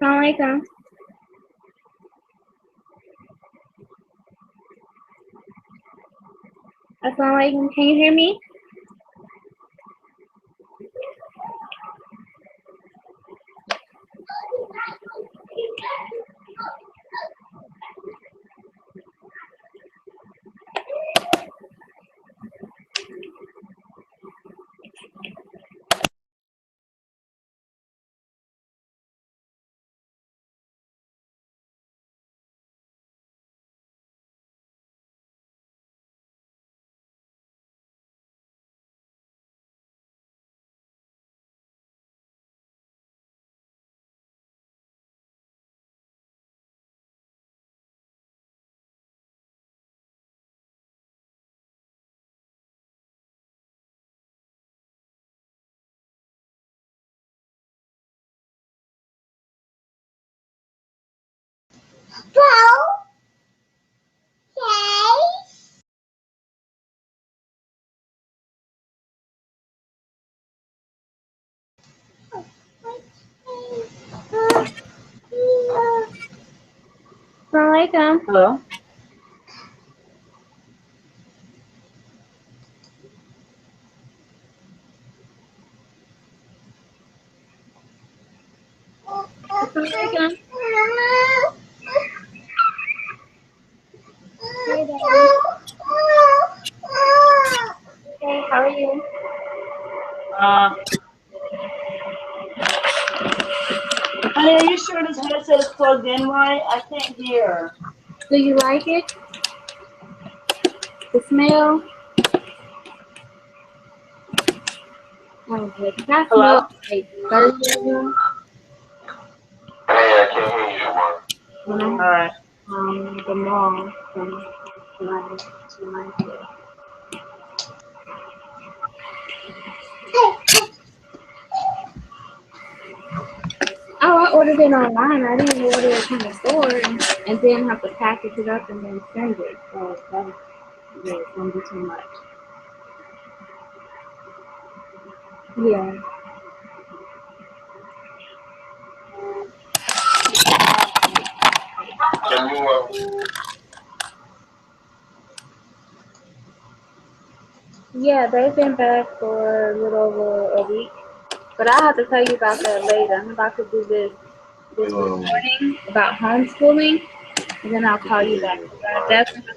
Assalamualaikum. Assalamualaikum. Can you hear me? Assalamualaikum. Hello. Assalamualaikum. Hey, Daddy. Hey, how are you? Honey, are you sure this headset is plugged in right? I can't hear. Do you like it? The smell? Okay, that Hello? smells like Thursday. Hey, I can't hear you, Shemora. When All I right. the mall from my Oh, I ordered it online. I didn't order it from the store and then have to package it up and then send it. So that was, yeah, it's gonna be too much. Yeah. Can you, Yeah, they've been back for a little over a week. But I'll have to tell you about that later. I'm about to do this recording about homeschooling, and then I'll call you back. I definitely.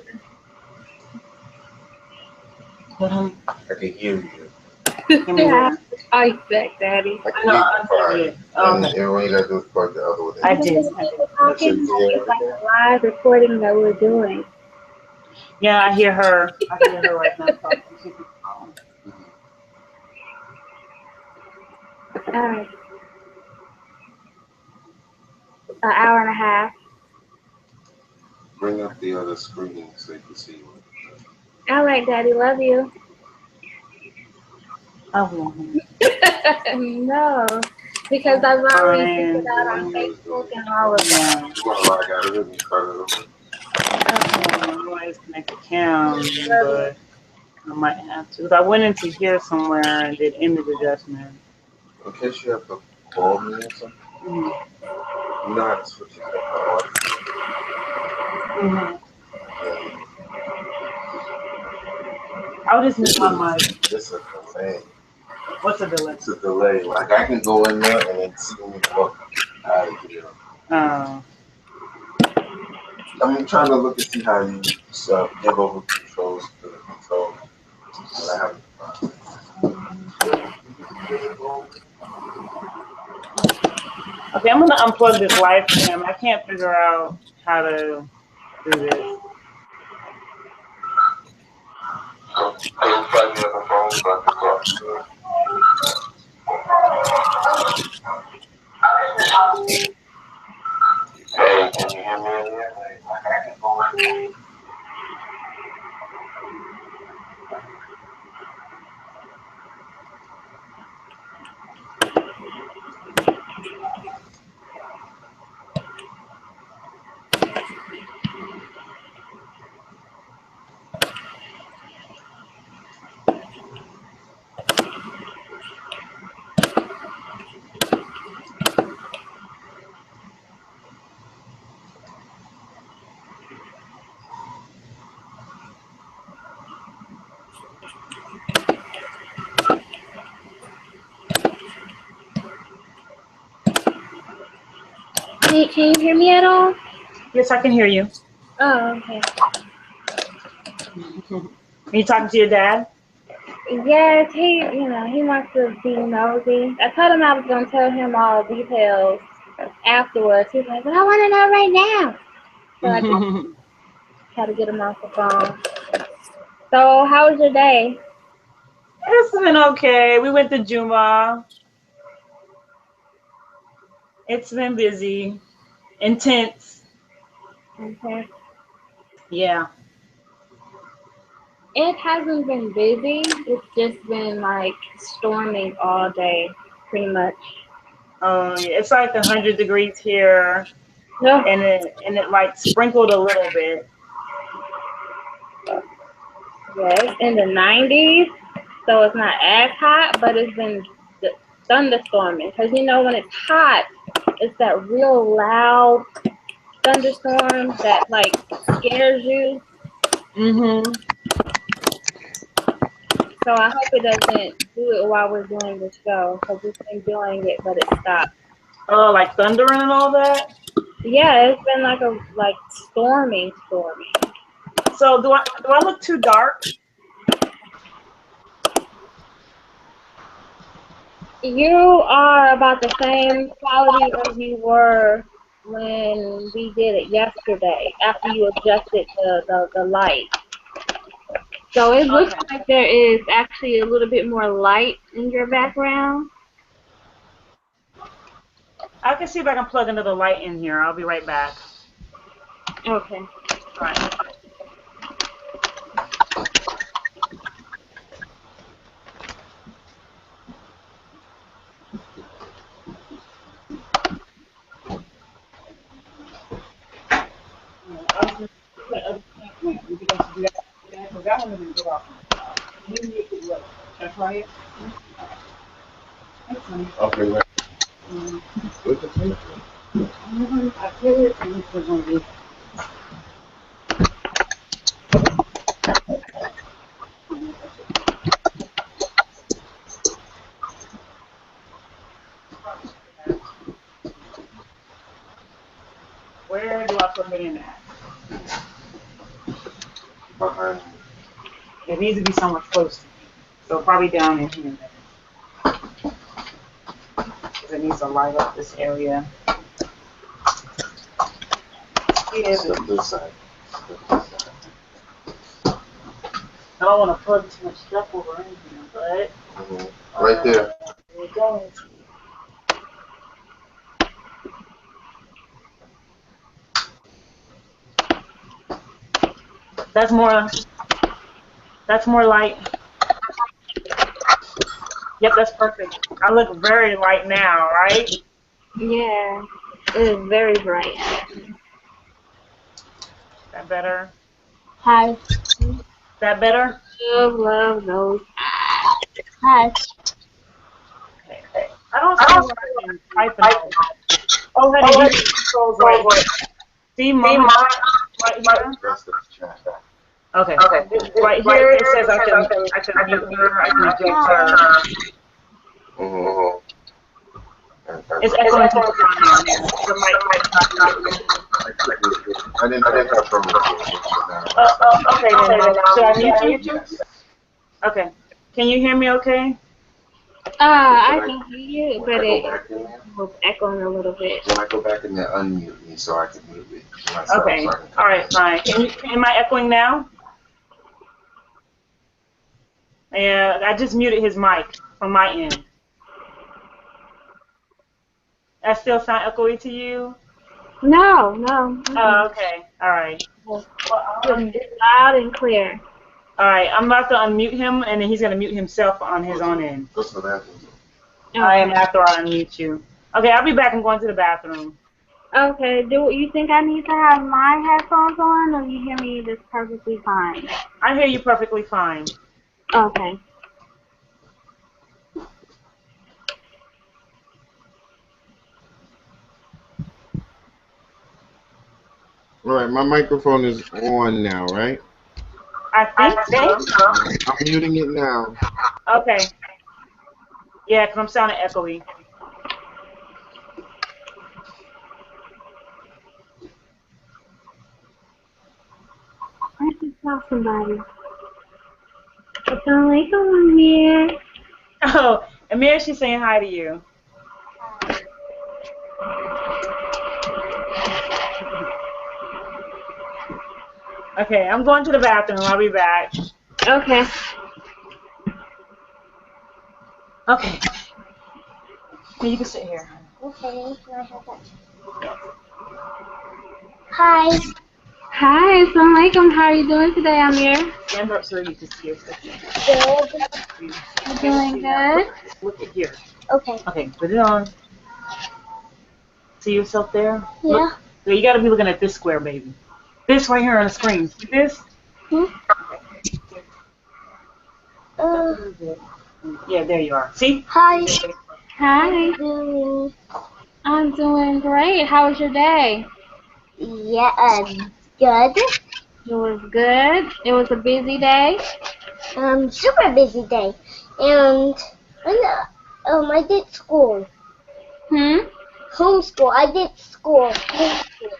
I can hear you. Yeah, I'll call you back, Daddy. I can hear you fine. And when you gotta do is plug the other one in. I did. It's like a live recording that we're doing. Yeah, I hear her. I hear her right now talking. All right. An hour and a half. Bring up the other screen so you can see what. All right, Daddy. Love you. Oh, No, because I've already sent it out on Facebook and all of that. You want to log out of it and start it over? I'm going to disconnect the cam, but I might have to. I went into here somewhere and did image adjustment. In case you have to call me or something. Mm-hmm. You know how to switch it up. Mm-hmm. I'll just use my mic. It's a delay. What's a delay? It's a delay. Like I can go in there and then see me look how to do it. I'm trying to look and see how you give over controls to the control. But I haven't found it. Okay, I'm gonna unplug this live cam. I can't figure out how to do this. Can you plug me on the phone so I can talk to you? Hey, can you hear me in here? Like I can go in. Can you hear me at all? Yes, I can hear you. Oh, okay. Are you talking to your dad? Yes, he wants to be nosy. I told him I was gonna tell him all details afterwards. He's like, "But I want to know right now." So I just had to get him off the phone. So, how was your day? It's been okay. We went to Juma. It's been busy, intense. Okay. Yeah. It hasn't been busy. It's just been like storming all day, pretty much. It's like 100 degrees here, No. and it like sprinkled a little bit. Yeah, it's in the 90s, so it's not as hot, but it's been thunderstorming. Because when it's hot, it's that real loud thunderstorm that like scares you. Mm-hmm. So I hope it doesn't do it while we're doing the show, because it's been doing it, but it stopped. Oh, like thundering and all that? Yeah, it's been like storming. So do I look too dark? You are about the same quality as you were when we did it yesterday, after you adjusted the light. So it looks Okay. like there is actually a little bit more light in your background. I can see if I can plug another light in here. I'll be right back. Okay. All right. Okay, right. With the tape? Where do I plug it in at? Behind. It needs to be somewhere close to me. So probably down in here. Because it needs to light up this area. Step this side. I don't want to plug too much stuff over in here, but Right there. there it goes. That's more light. Yep, that's perfect. I look very light now, right? Yeah, it is very bright. That better? Hi. That better? Love those. Hi. Okay. I don't see where I can type it all. Oh, honey, these controls right. See, mama, right here. That's the chat. Okay. Right here it says I can mute her, I can eject her. Mm-hmm. It's echoing too much. The mic. I didn't have trouble with it. Okay then. Should I mute you? Yes. Okay. Can you hear me okay? I can hear you, but When I it go back in there, was echoing a little bit. when I go back in there, unmute me so I can mute it myself. Okay. So I can All right, fine. Am I echoing now? Yeah, I just muted his mic from my end. That still sound echoey to you? No. Oh, okay. All right. It's loud and clear. All right. I'm about to unmute him, and then he's going to mute himself on his own end. Go to the bathroom. I am after I unmute you. Okay, I'll be back. I'm going to the bathroom. Okay, do you think I need to have my headphones on, or you hear me just perfectly fine? I hear you perfectly fine. Okay. All right, my microphone is on now, right? I think so. I'm muting it now. Okay. Yeah, because I'm sounding echoey. Call somebody. Assalamualaikum, Amir. Oh, Amir, she's saying hi to you. Okay, I'm going to the bathroom. I'll be back. Okay. Okay. Well, you can sit here. Okay, can I have that? Hi. Hi, Assalamualaikum. How are you doing today, Amir? Stand up so you can see yourself. Good. You doing good? Look at here. Okay. Okay, put it on. See yourself there? Yeah. Look, so you gotta be looking at this square, baby. This right here on the screen. See this? Hmm? Yeah, there you are. See? Hi. Hi. Doing? I'm doing great. How was your day? Yeah, good. It was good. It was a busy day. Super busy day. And I did school. Homeschool. I did school. Homeschool.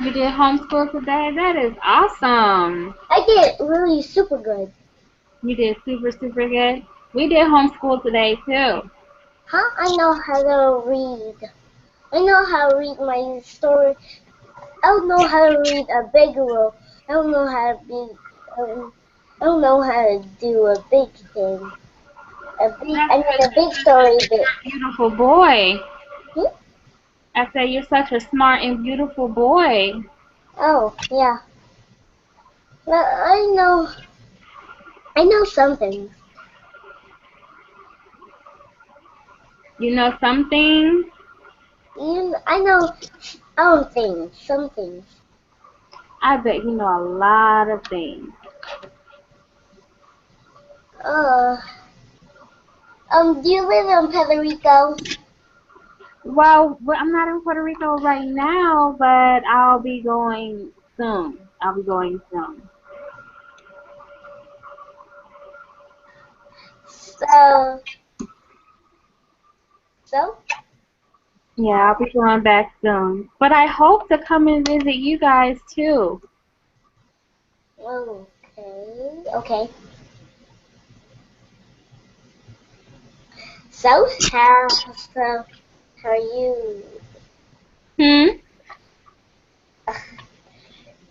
You did homeschool today? That is awesome. I did really super good. You did super, super good. We did homeschool today, too. Huh? I know how to read. I know how to read my story. I don't know how to read a big rule. I don't know how to be. I don't know how to do a big thing. A big story bit. Beautiful boy. Hmm? I said you're such a smart and beautiful boy. Oh, yeah. Well, I know some things. You know something? I know things, some things. I bet you know a lot of things. Do you live in Puerto Rico? Well, I'm not in Puerto Rico right now, but I'll be going soon. So? Yeah, I'll be going back soon. But I hope to come and visit you guys too. Okay. So, how are you?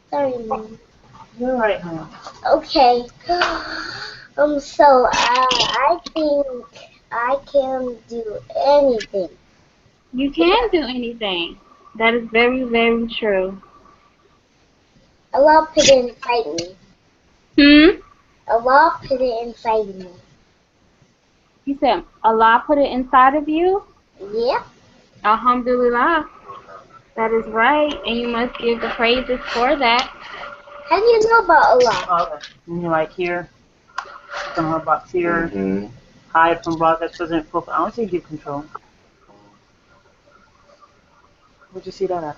Sorry, Mom. You're right, honey. Okay. So, I think I can do anything. You can do anything. That is very, very true. Allah put it inside me. Allah put it inside me. You said Allah put it inside of you? Yeah. Alhamdulillah. That is right. And you must give the praises for that. How do you know about Allah? Okay. And you're like here. From her box here. Hide from block that doesn't profile. I want you to give control. Where'd you see that at?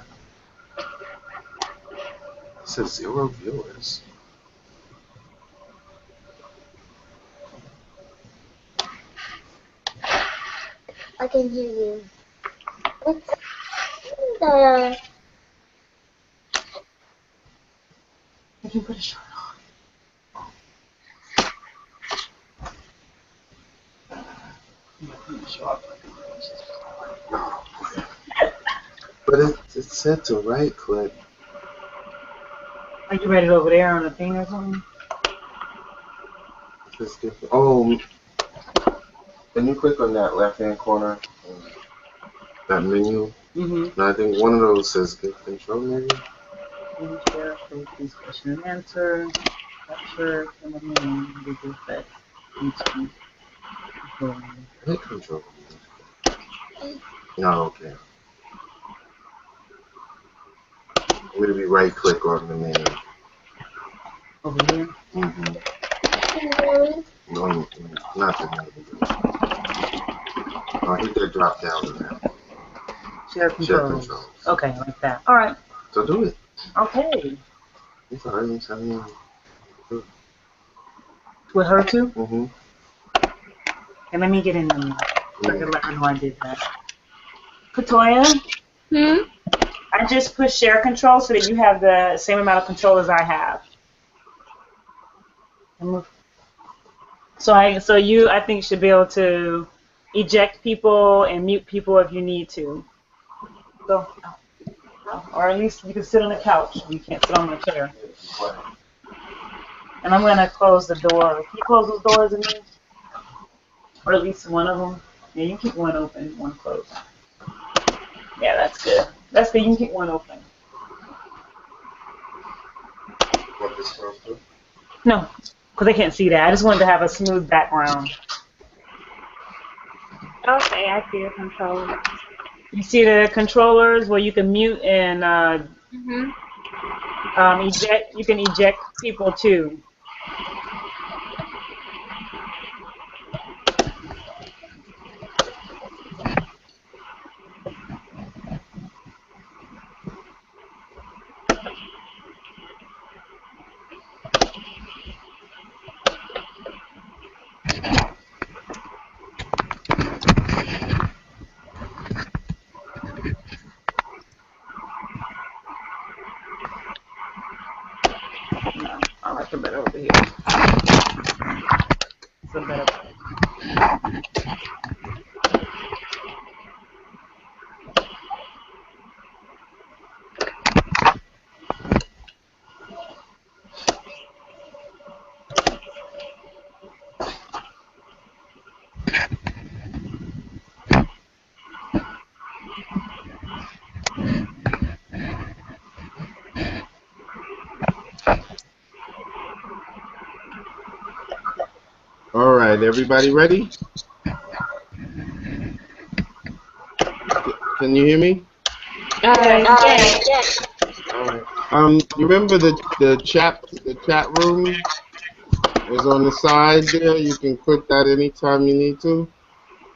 It says 0 viewers. I can hear you. What's the... You can put a shirt on. But it said to right click. Are you ready over there on the thing or something? It's different. Oh, when you click on that left hand corner, that menu, I think one of those says give control maybe? Share, please question and answer. Capture, some of the name, Google Fit, YouTube. Hit control. No, okay. I'm going to be right click on the menu. Over here? No, not the menu. Hit that drop down to that. Share controls. Okay, like that. All right. So do it. Okay. It's alright. I mean, with her too? Mm-hmm. And let me get in there. I can let her know I did that. Katoyia? I just pushed share control so that you have the same amount of control as I have. So I think should be able to eject people and mute people if you need to. So, or at least you can sit on the couch. You can't sit on the chair. And I'm gonna close the door. Can you close those doors in there? Or at least one of them. Yeah, you can keep one open, one closed. Yeah, that's good. That's good. You can keep one open. What this girl do? No, because they can't see that. I just wanted to have a smooth background. Okay, I see the controller. You see the controllers where you can mute and eject. You can eject people too. No, I like the bed over here. It's a better bed. All right, everybody ready? Can you hear me? Yes. All right. You remember the chat room is on the side there. You can click that anytime you need to.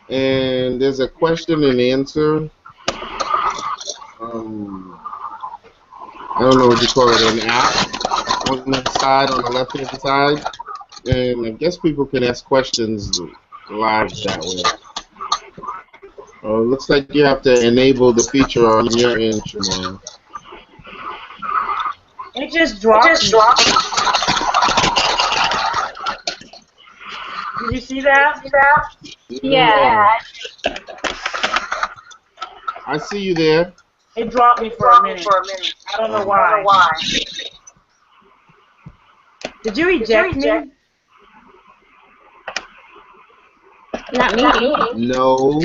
And there's a question and answer. I don't know what you call it, an app on the side, on the left-hand side. And I guess people can ask questions live that way. Oh, it looks like you have to enable the feature on your end, Shemora. It just dropped. Did you see that? Yeah. I see you there. It dropped me for a minute. I don't know why. Did you eject me? Not me. No.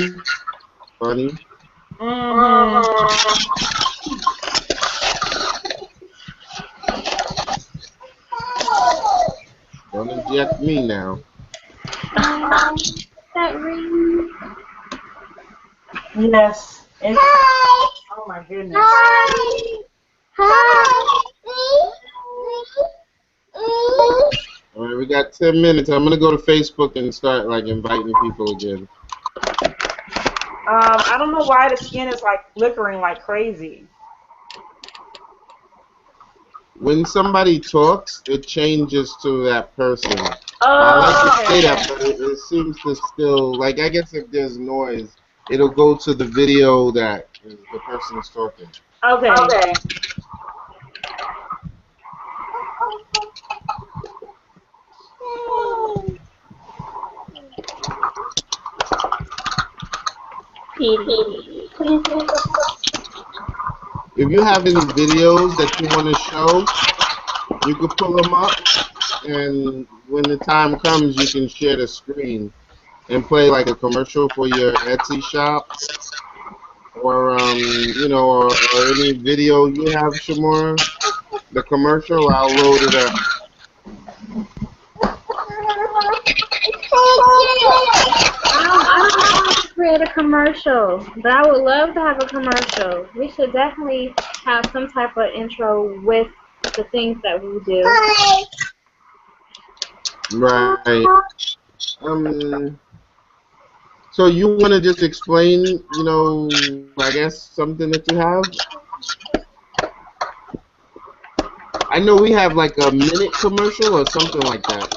Funny. Don't eject me now. That ring. Yes. Oh my goodness. All right, we got 10 minutes. I'm gonna go to Facebook and start like inviting people again. I don't know why the skin is like flickering like crazy. When somebody talks, it changes to that person. Oh, I like to say that, but it seems to still, like, I guess if there's noise, it'll go to the video that the person is talking. Okay. If you have any videos that you want to show, you can pull them up, and when the time comes, you can share the screen and play like a commercial for your Etsy shop, or you know, or any video you have, Shemora. The commercial, I'll load it up. I don't know how to create a commercial, but I would love to have a commercial. We should definitely have some type of intro with the things that we do. Right. So you want to just explain, you know, I guess something that you have? I know we have like a minute commercial or something like that.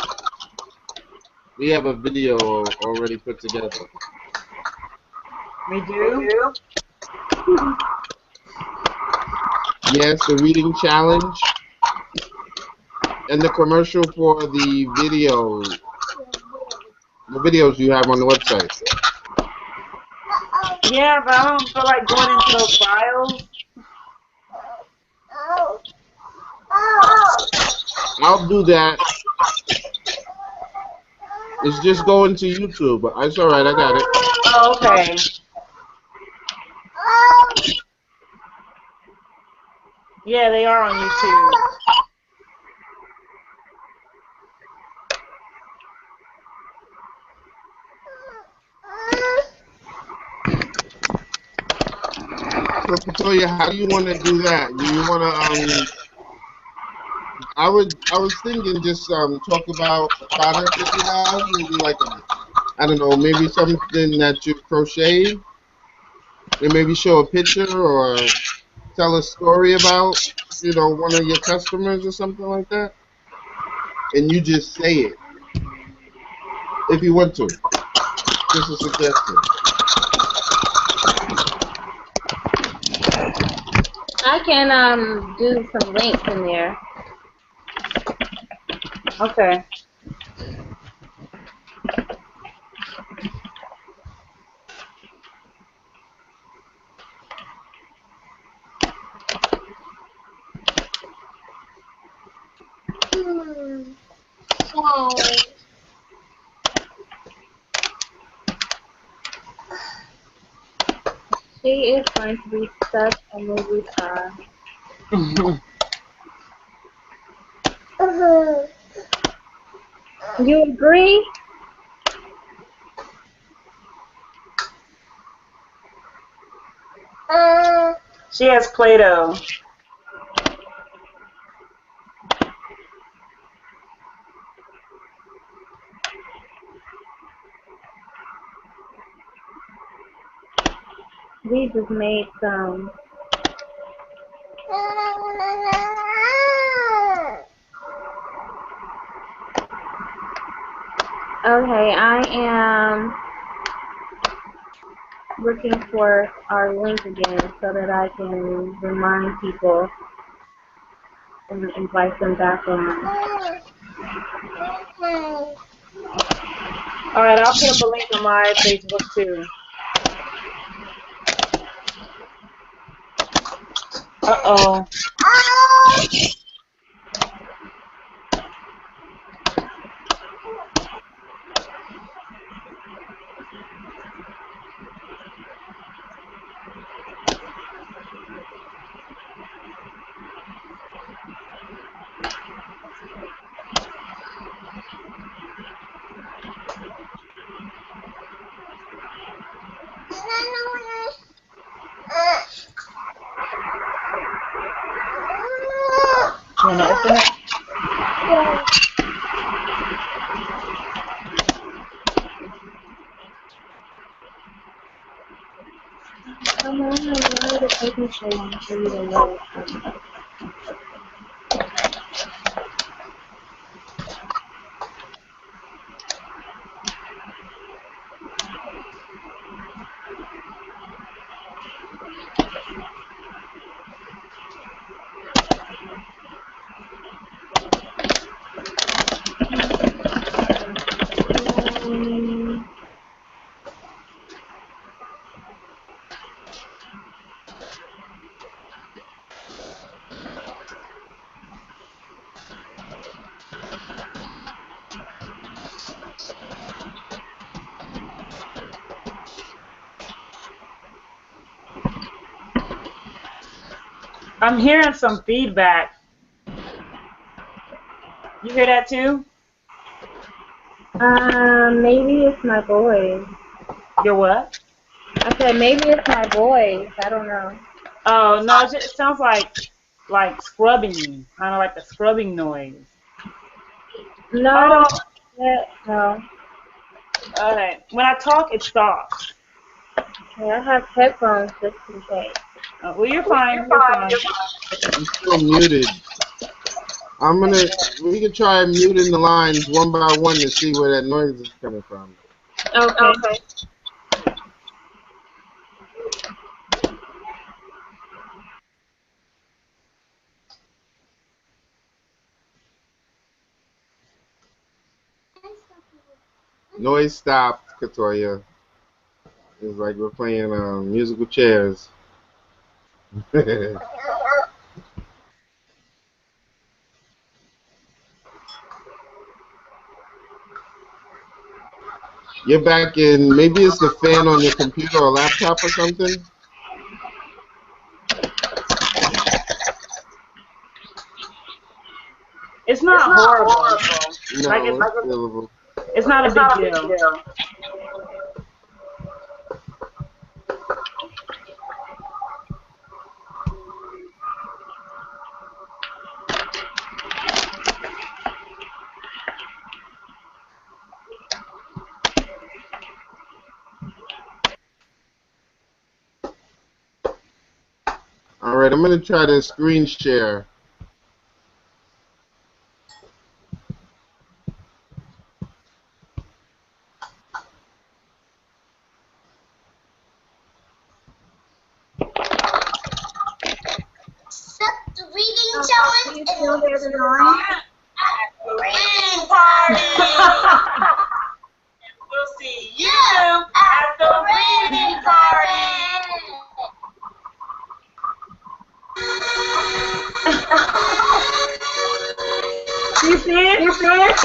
We have a video already put together. We do? Yes, the reading challenge. And the commercial for the videos you have on the website. Yeah, but I don't feel like going into those files. I'll do that. It's just going to YouTube, but it's all right. I got it. Oh, okay. Yeah, they are on YouTube. So, Katoyia, how do you want to do that? Do you want to I was thinking just talk about a product that you have, maybe like I don't know, maybe something that you crocheted, and maybe show a picture or tell a story about, one of your customers or something like that, and you just say it if you want to. Just a suggestion. I can do some links in there. Okay. She is going to be such a movie star. You agree? She has Play-Doh. We just made some. Okay, I am looking for our link again so that I can remind people and invite them back on. All right, I'll put up a link on my Facebook too. Uh-oh. You want to open it? Come on, I'm ready to take me so long for you to load. I'm hearing some feedback. You hear that too? Maybe it's my voice. Your what? I said maybe it's my voice. I don't know. Oh, no, it sounds like scrubbing, kind of like the scrubbing noise. No. Oh, No. okay. When I talk, it stops. Okay, I have headphones just in case. Well, you're fine. You're fine. I'm still muted. We can try muting the lines one by one to see where that noise is coming from. Okay. Noise stopped, Katoyia. It's like we're playing musical chairs. You're back in, maybe it's the fan on your computer or laptop or something? It's not horrible. No, Like it's fillable. it's not a big deal. All right, I'm going to try to screen share. The reading challenge is Still there tonight? reading party. We'll see you at the reading party. You see it? You see it?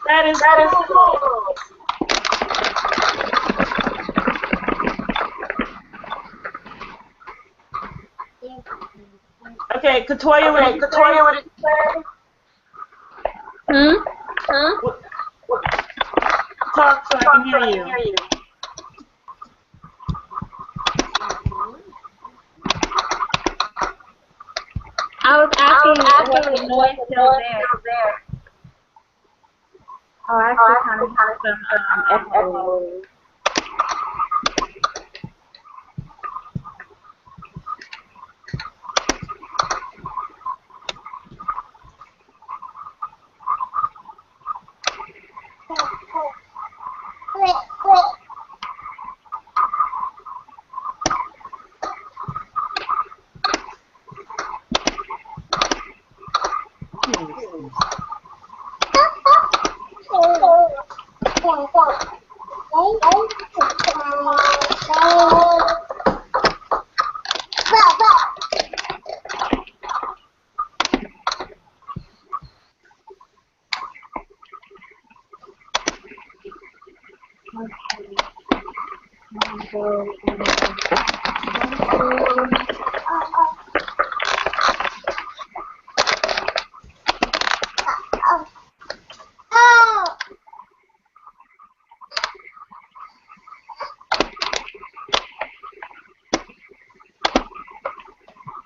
That is cool. Okay, Katoyia, what did you say? Talk so I can hear you. I was asking was the noise still there? Oh, I actually kind of heard some echo.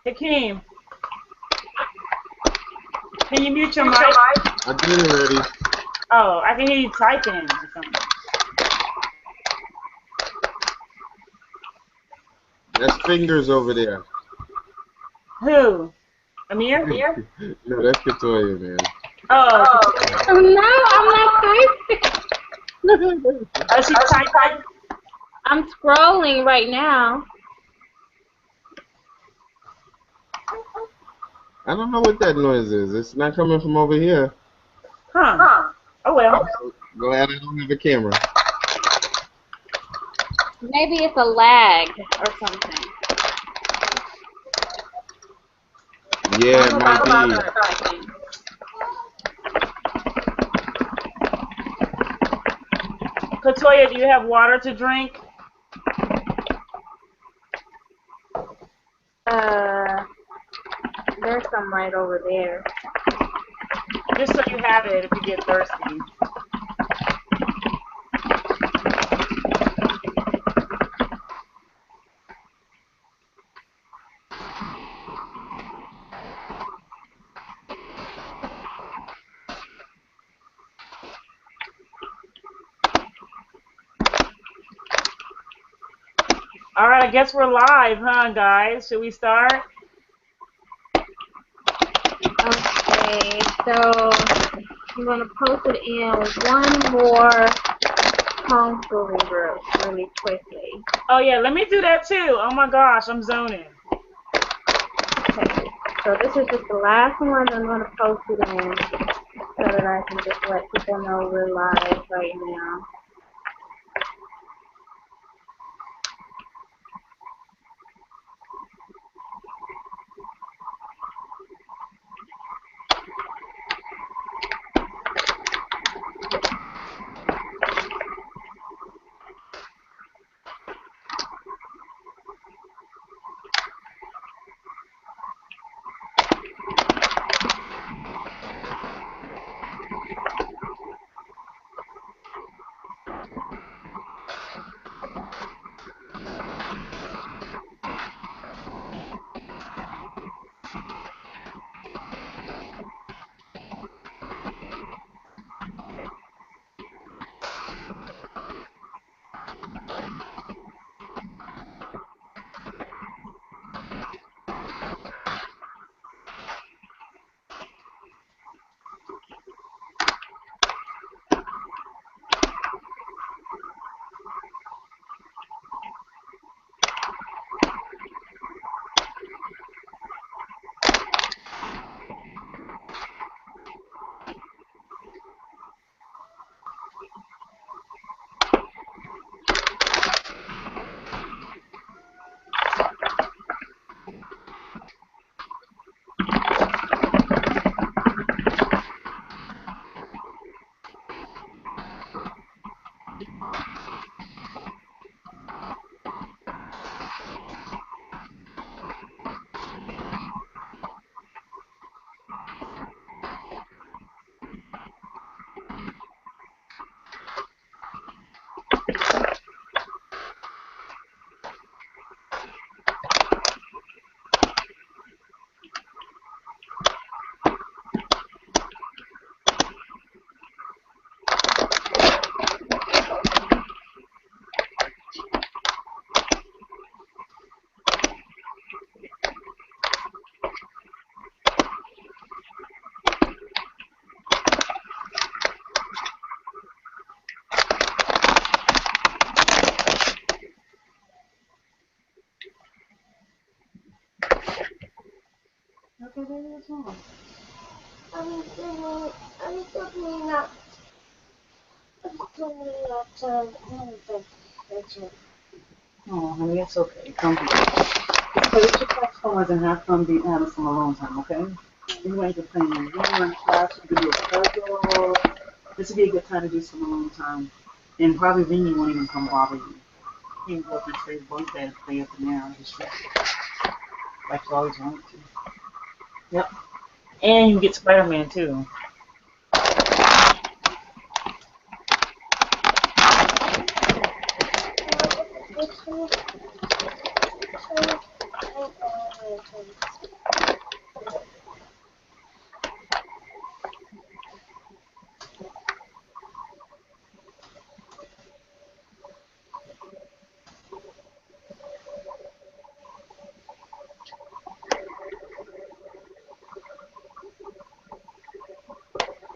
Hakeem, can you mute your mic? I did it already. Oh, I can hear you typing or something. That's fingers over there. Who? Amir? No, that's Katoyia, man. Oh, No, I'm not typing. oh, she's typing? I'm scrolling right now. I don't know what that noise is. It's not coming from over here. Huh. Oh, well. Glad I don't have a camera. Maybe it's a lag or something. Yeah, it might be. Katoyia, do you have water to drink? There's some right over there. Just so you have it if you get thirsty. All right, I guess we're live, huh, guys? Should we start? Okay, so I'm going to post it in one more homeschooling group really quickly. Oh, yeah, let me do that, too. Oh, my gosh, I'm zoning. Okay, so this is just the last one I'm going to post it in. so that I can just let people know we're live right now. Okay, baby, what's wrong? I'm thinking not. I'm thinking not to picture. Oh, honey, it's okay. Come here. So get your text phones and have fun having some alone time, okay? You ain't complaining. You can run class, you can do a puzzle. This would be a good time to do some alone time. And probably Vinny won't even come bother you. He can go up and stay bunk bed, play up in there on his street. Like you always wanted to. Yep. And you get Spider-Man too.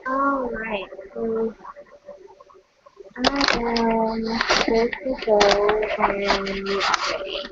Alright, so I am supposed to go and okay.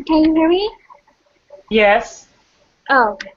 Can you hear me? Yes. Oh, okay.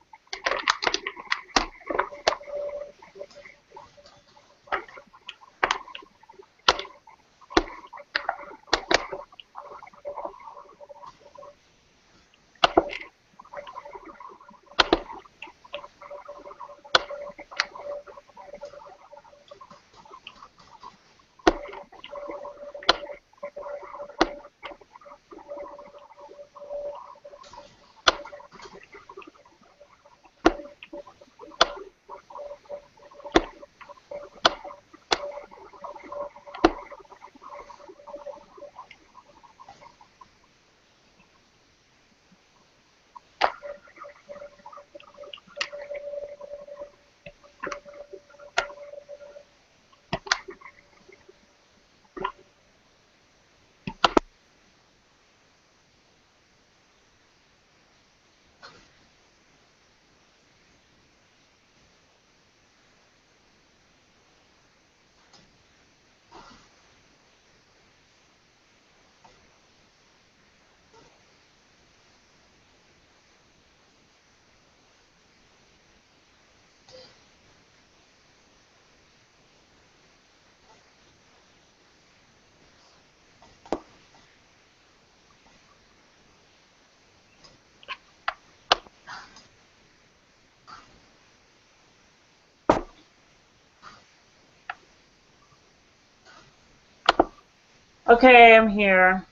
Okay, I'm here.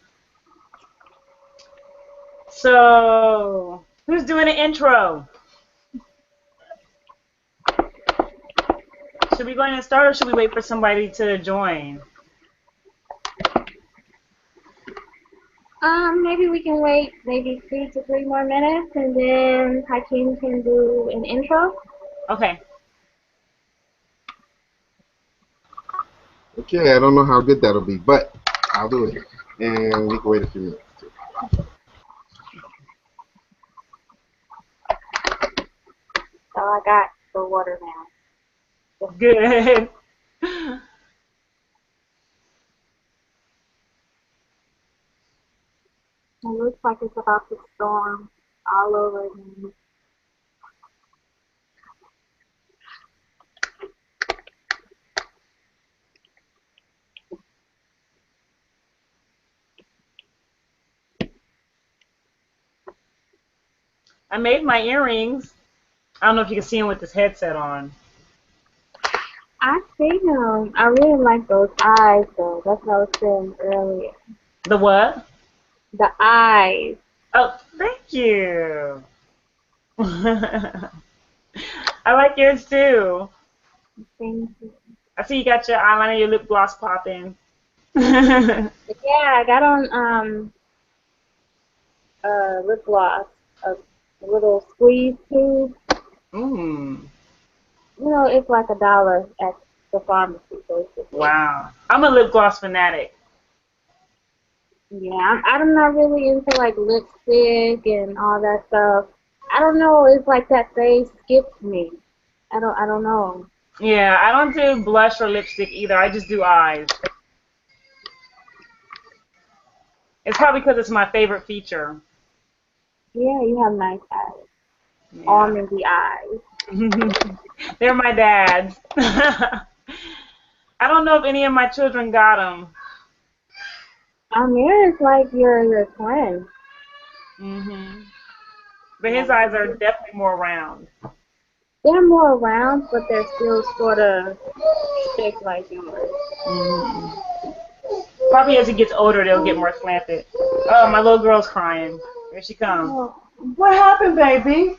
So, who's doing the intro? Should we go ahead and start, or should we wait for somebody to join? Maybe we can wait maybe 2 to 3 more minutes, and then Hakeem can do an intro. Okay. Okay, I don't know how good that'll be, but I'll do it. And we can wait a few minutes. So I got the water now. Good. It looks like it's about to storm all over again. I made my earrings. I don't know if you can see them with this headset on. I see them. I really like those eyes, though. That's what I was saying earlier. The what? The eyes. Oh, thank you. I like yours too. Thank you. I see you got your eyeliner, your lip gloss popping. Yeah, I got on lip gloss, a little squeeze tube. Mm. You know, it's like $1 at the pharmacy, basically. Wow. I'm a lip gloss fanatic. Yeah, I'm not really into like lipstick and all that stuff. I don't know. It's like that phase skipped me. I don't know. Yeah, I don't do blush or lipstick either. I just do eyes. It's probably because it's my favorite feature. Yeah, you have nice eyes. Yeah. Almondy eyes. They're my dad's. I don't know if any of my children got them. Amir is like your twin. But his eyes are definitely more round. They're more round, but they're still sort of thick like yours. Probably as he gets older, they'll get more slanted. Oh, my little girl's crying. Here she comes. Oh. What happened, baby?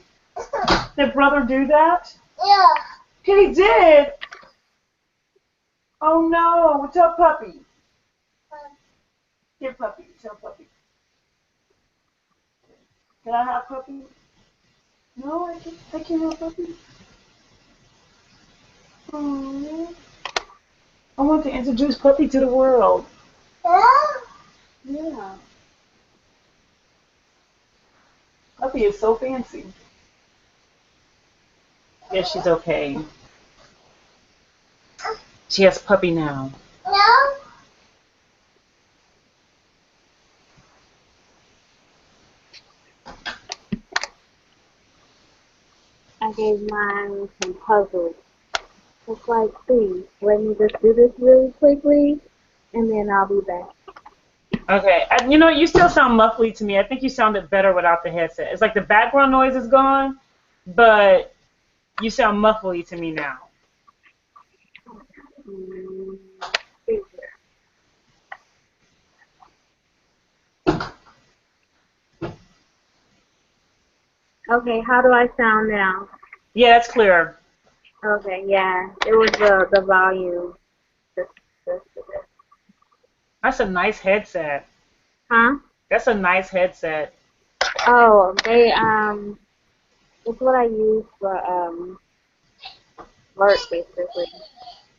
Did brother do that? Yeah. He did. Oh no! Tell puppy. Here, puppy. Tell puppy. Can I have puppy? No, I can't have puppy. Oh, I want to introduce puppy to the world. Yeah. Puppy is so fancy. Yeah, she's okay. She has puppy now. No. I gave mine some puzzles. It's like, please, let me just do this really quickly, and then I'll be back. Okay. You know, you still sound muffly to me. I think you sounded better without the headset. It's like the background noise is gone, but you sound muffly to me now. Okay, how do I sound now? Yeah, that's clear. Okay, yeah, it was the volume. That's a nice headset. Huh? That's a nice headset. Oh, it's what I use for work basically.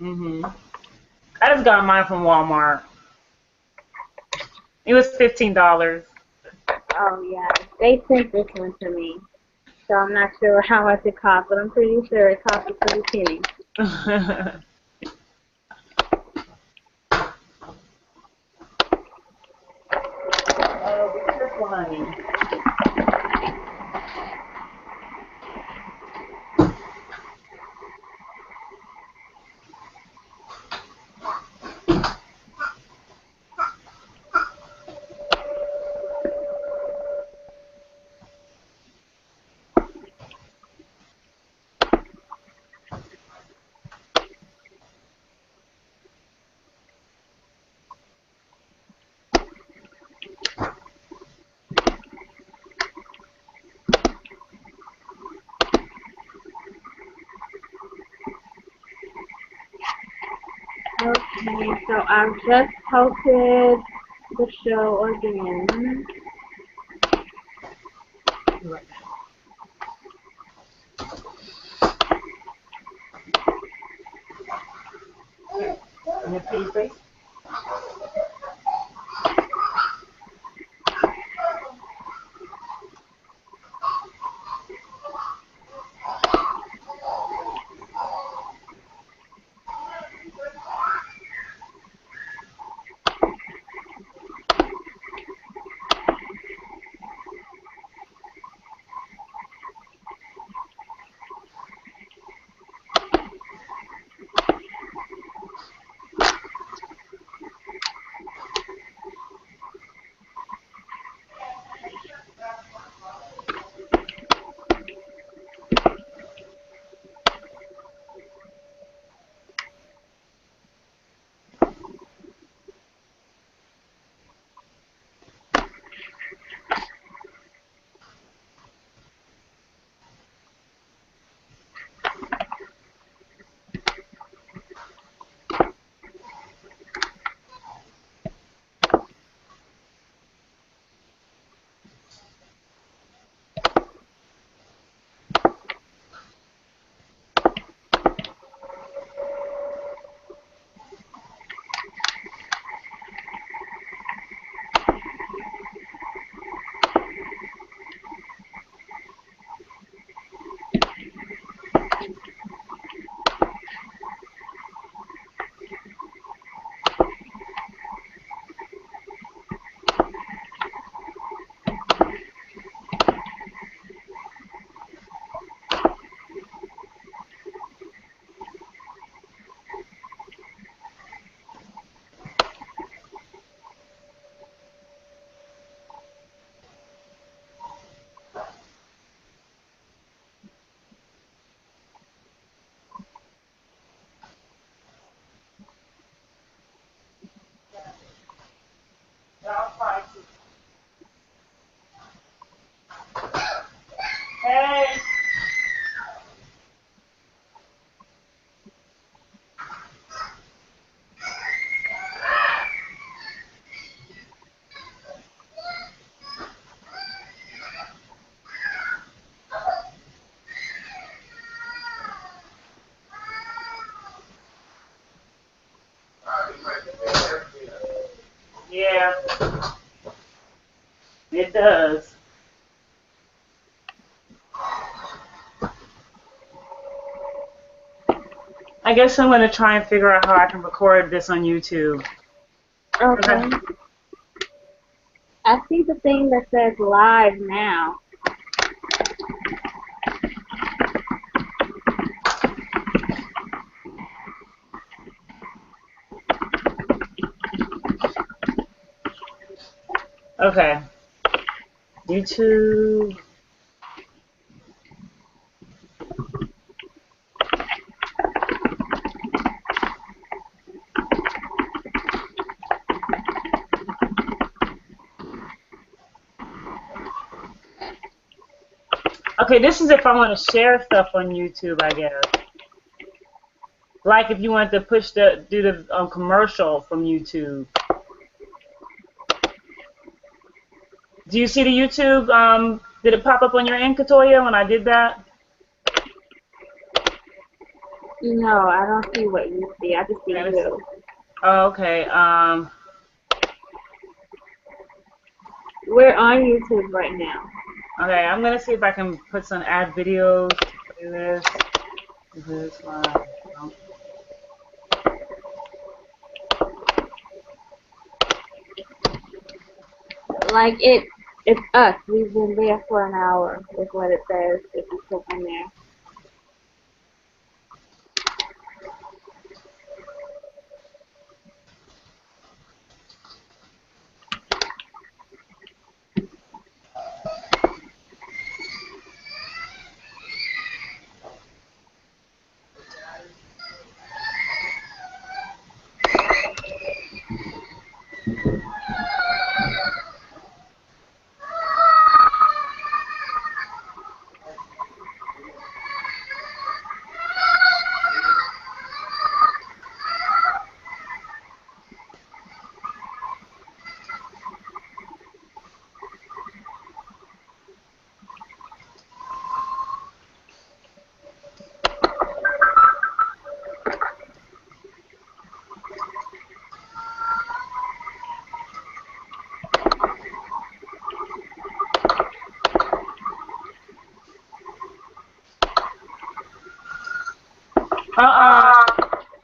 I just got mine from Walmart. It was $15. Oh yeah, they sent this one to me, so I'm not sure how much it cost, but I'm pretty sure it cost a pretty penny. Oh, be careful, honey. So I've just posted the show again. Right. And your pretty face. Hey. Yeah, it does. I guess I'm going to try and figure out how I can record this on YouTube. Okay. I see the thing that says live now. Okay. YouTube. Okay, this is if I want to share stuff on YouTube, I guess. Like if you want to do the commercial from YouTube. Do you see the YouTube? Did it pop up on your end, Katoyia, when I did that? No, I don't see what you see. I just see you. Oh, okay. We're on YouTube right now. Okay, I'm gonna see if I can put some add videos. This live. Like it's us. We've been there for an hour. Is what it says if you click on there.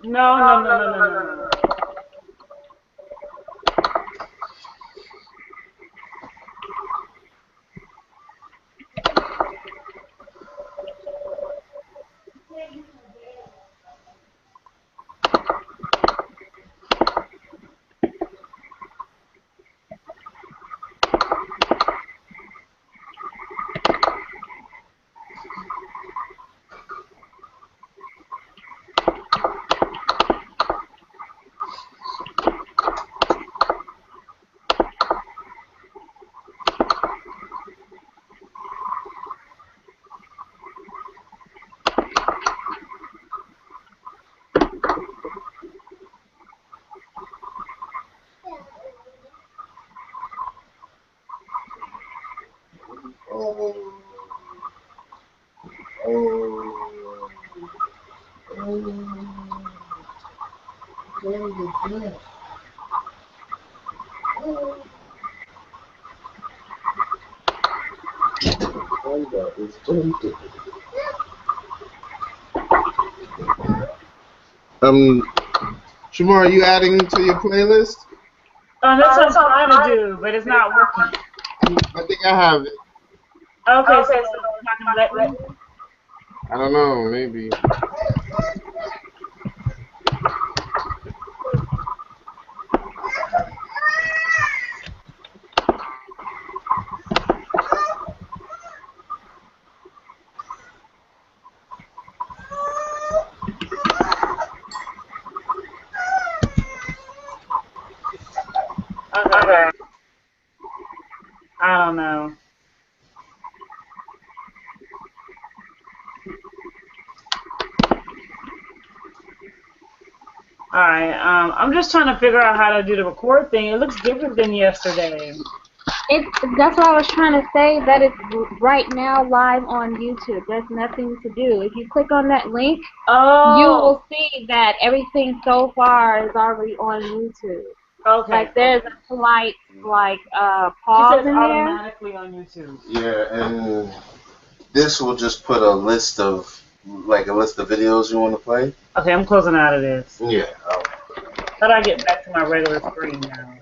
No, no, no, no, no, no, no. Shemora, are you adding to your playlist? That's what I'm trying to do, but it's not working. I think I have it. Okay, so it's not gonna let me. I don't know, maybe. Okay. I don't know. Alright, I'm just trying to figure out how to do the record thing. It looks different than yesterday. That's what I was trying to say, that it's right now live on YouTube. There's nothing to do. If you click on that link, you will see that everything so far is already on YouTube. Okay. Like there's a slight pause in there. Automatically on YouTube. Yeah, and this will just put a list of videos you want to play. Okay, I'm closing out of this. Yeah. How do I get back to my regular screen now?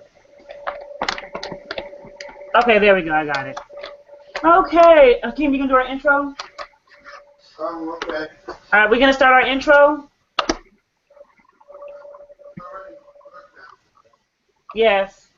Okay, there we go. I got it. Okay, Akeem, you can do our intro? Okay. All right, we're gonna start our intro. Yes.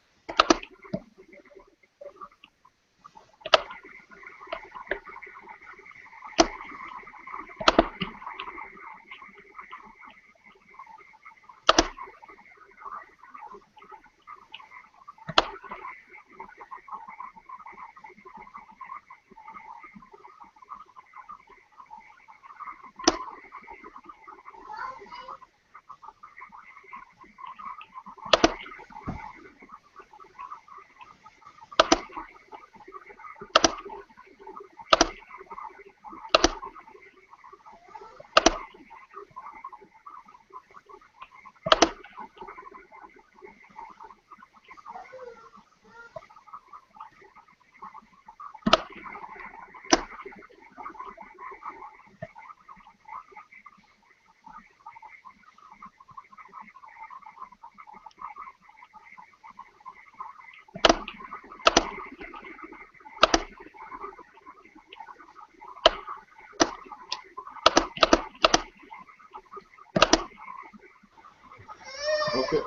Okay.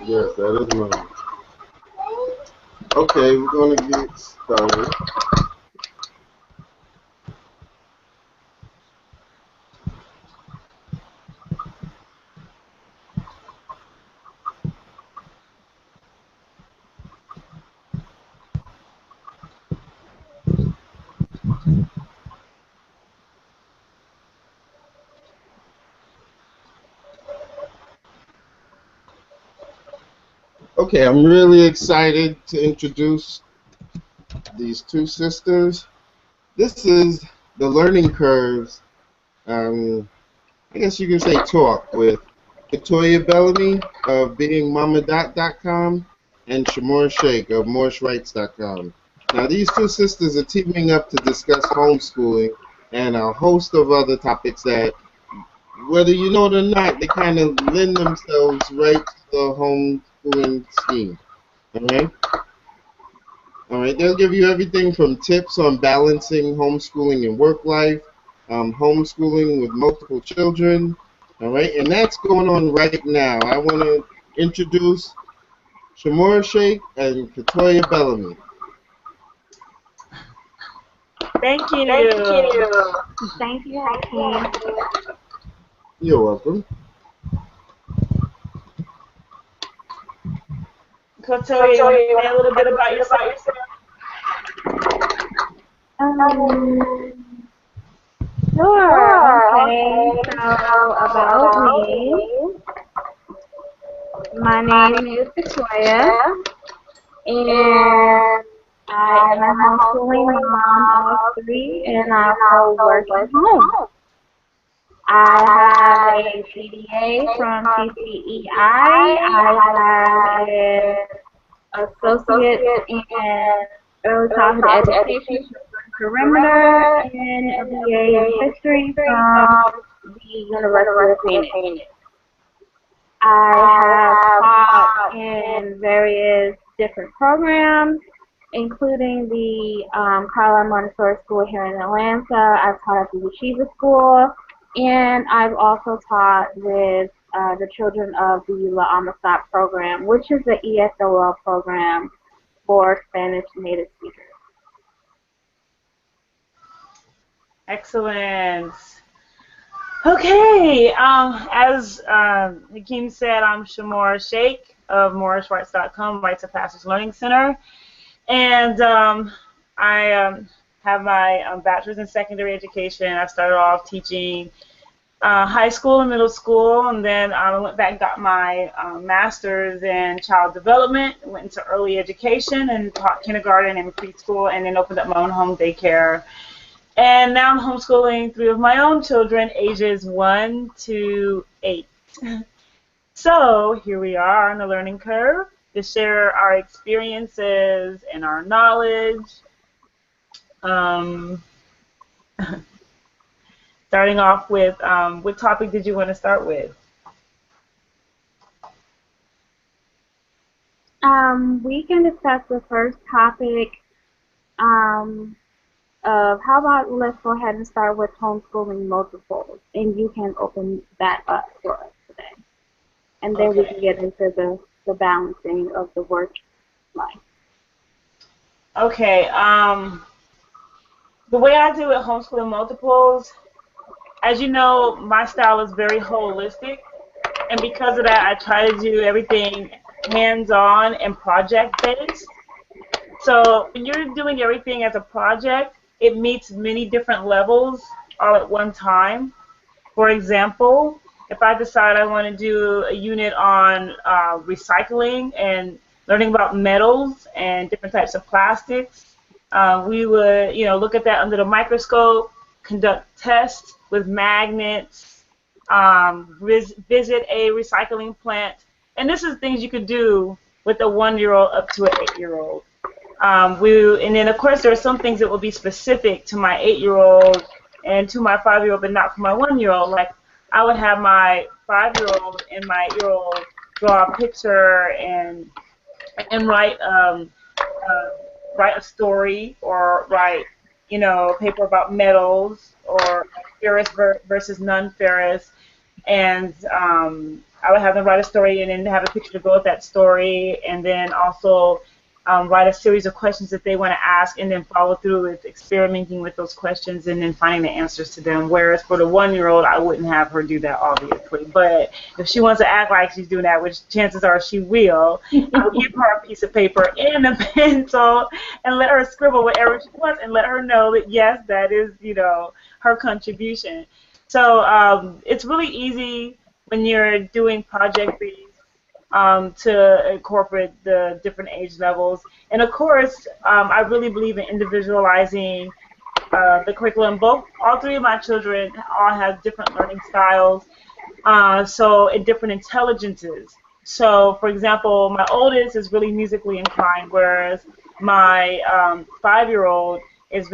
Yes, that is mine. Okay, we're going to get started. Okay, I'm really excited to introduce these two sisters. This is the learning curves. I guess you can say talk with Katoyia Bellamy of beingmamadot.com and Shemora Sheikh of morrisrights.com. Now, these two sisters are teaming up to discuss homeschooling and a host of other topics that, whether you know it or not, they kind of lend themselves right to the homeschooling scheme. All right? All right, they'll give you everything from tips on balancing homeschooling and work life, homeschooling with multiple children. All right, and that's going on right now. I want to introduce Shemora Sheikh and Katoyia Bellamy. Thank you. Thank you, Hakeem. You're welcome. Katoyia, you want to say a little bit about yourself? Sure. Okay. So about me, my name is Katoyia, and I am a homeschooling mom of 3, and I also work at home. I have a CDA from TCEI. I have an associate in early childhood education from Perimeter and a BA in history from the University of Phoenix. I have taught in various different programs, including the Carlisle Montessori School here in Atlanta. I've taught at the Yeshiva School, and I've also taught with the children of the La Amistad program, which is the ESOL program for Spanish native speakers. Excellent. Okay, as Hakeem said, I'm Shemora Sheikh of morrisrights.com, Rights of Passage Learning Center, and I have my bachelor's in secondary education. I started off teaching high school and middle school, and then I went back and got my master's in child development, went into early education and taught kindergarten and preschool, and then opened up my own home daycare. And now I'm homeschooling 3 of my own children, ages 1 to 8. So here we are on the learning curve to share our experiences and our knowledge. Starting off with, what topic did you want to start with? We can discuss the first topic of how about let's go ahead and start with homeschooling multiples, and you can open that up for us today. And then we can get into the balancing of the work life. Okay. The way I do it, homeschooling multiples, as you know, my style is very holistic, and because of that, I try to do everything hands-on and project-based. So when you're doing everything as a project, it meets many different levels all at one time. For example, if I decide I want to do a unit on recycling and learning about metals and different types of plastics, we would, look at that under the microscope, conduct tests with magnets, visit a recycling plant, and this is things you could do with a 1-year-old up to an 8-year-old. And then of course there are some things that will be specific to my 8-year-old and to my 5-year-old, but not for my 1-year-old. Like I would have my 5-year-old and my 8-year-old draw a picture and write a story or write paper about metals or ferrous versus non-ferrous, and I would have them write a story and then have a picture to go with that story, and then also write a series of questions that they want to ask, and then follow through with experimenting with those questions and then finding the answers to them. Whereas for the 1-year-old, I wouldn't have her do that, obviously. But if she wants to act like she's doing that, which chances are she will, I'll give her a piece of paper and a pencil and let her scribble whatever she wants and let her know that, yes, that is, her contribution. So it's really easy when you're doing project-based to incorporate the different age levels. And of course, I really believe in individualizing the curriculum. All three of my children all have different learning styles, so in different intelligences. So, for example, my oldest is really musically inclined, whereas my 5-year-old is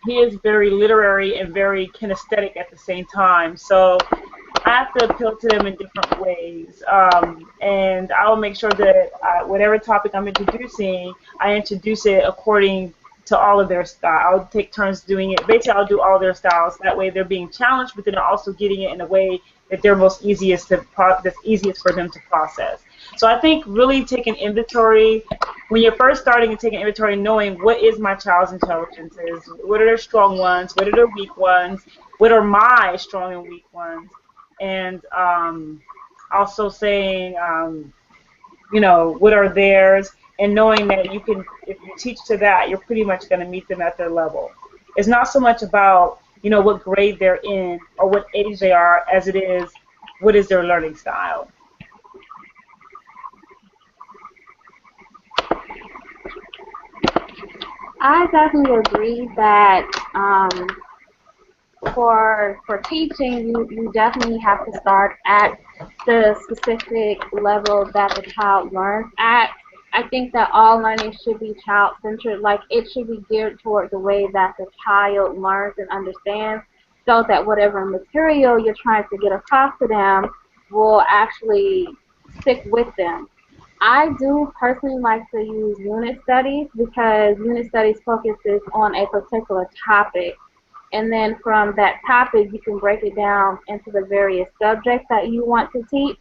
he is very literary and very kinesthetic at the same time. So I have to appeal to them in different ways, and I will make sure that whatever topic I'm introducing, I introduce it according to all of their style. I'll take turns doing it. Basically, I'll do all their styles. That way, they're being challenged, but then they're also getting it in a way that they're that's easiest for them to process. So I think really taking inventory when you're first starting and taking inventory, knowing what is my child's intelligences, what are their strong ones, what are their weak ones, what are my strong and weak ones, and also saying, what are theirs, and knowing that if you teach to that, you're pretty much going to meet them at their level. It's not so much about, what grade they're in or what age they are as it is what is their learning style. I definitely agree that for teaching, you definitely have to start at the specific level that the child learns at. I think that all learning should be child-centered. Like, it should be geared toward the way that the child learns and understands, so that whatever material you're trying to get across to them will actually stick with them. I do personally like to use unit studies because unit studies focuses on a particular topic. And then from that topic, you can break it down into the various subjects that you want to teach.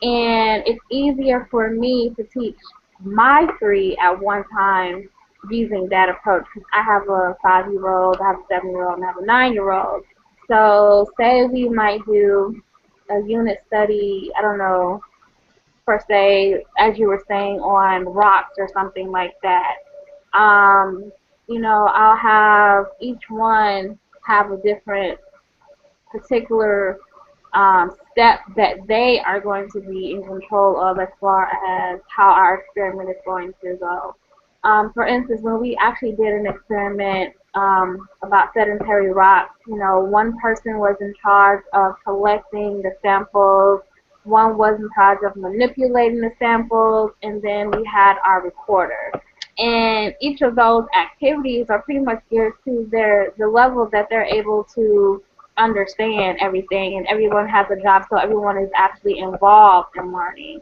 And it's easier for me to teach my 3 at one time using that approach, because I have a 5-year-old, I have a 7-year-old, and I have a 9-year-old. So say we might do a unit study, I don't know, per se, as you were saying, on rocks or something like that. I'll have each one have a different particular step that they are going to be in control of as far as how our experiment is going to go. For instance, when we actually did an experiment about sedentary rocks, one person was in charge of collecting the samples, one was in charge of manipulating the samples, and then we had our recorder. And each of those activities are pretty much geared to the level that they're able to understand everything, and everyone has a job, so everyone is actually involved in learning.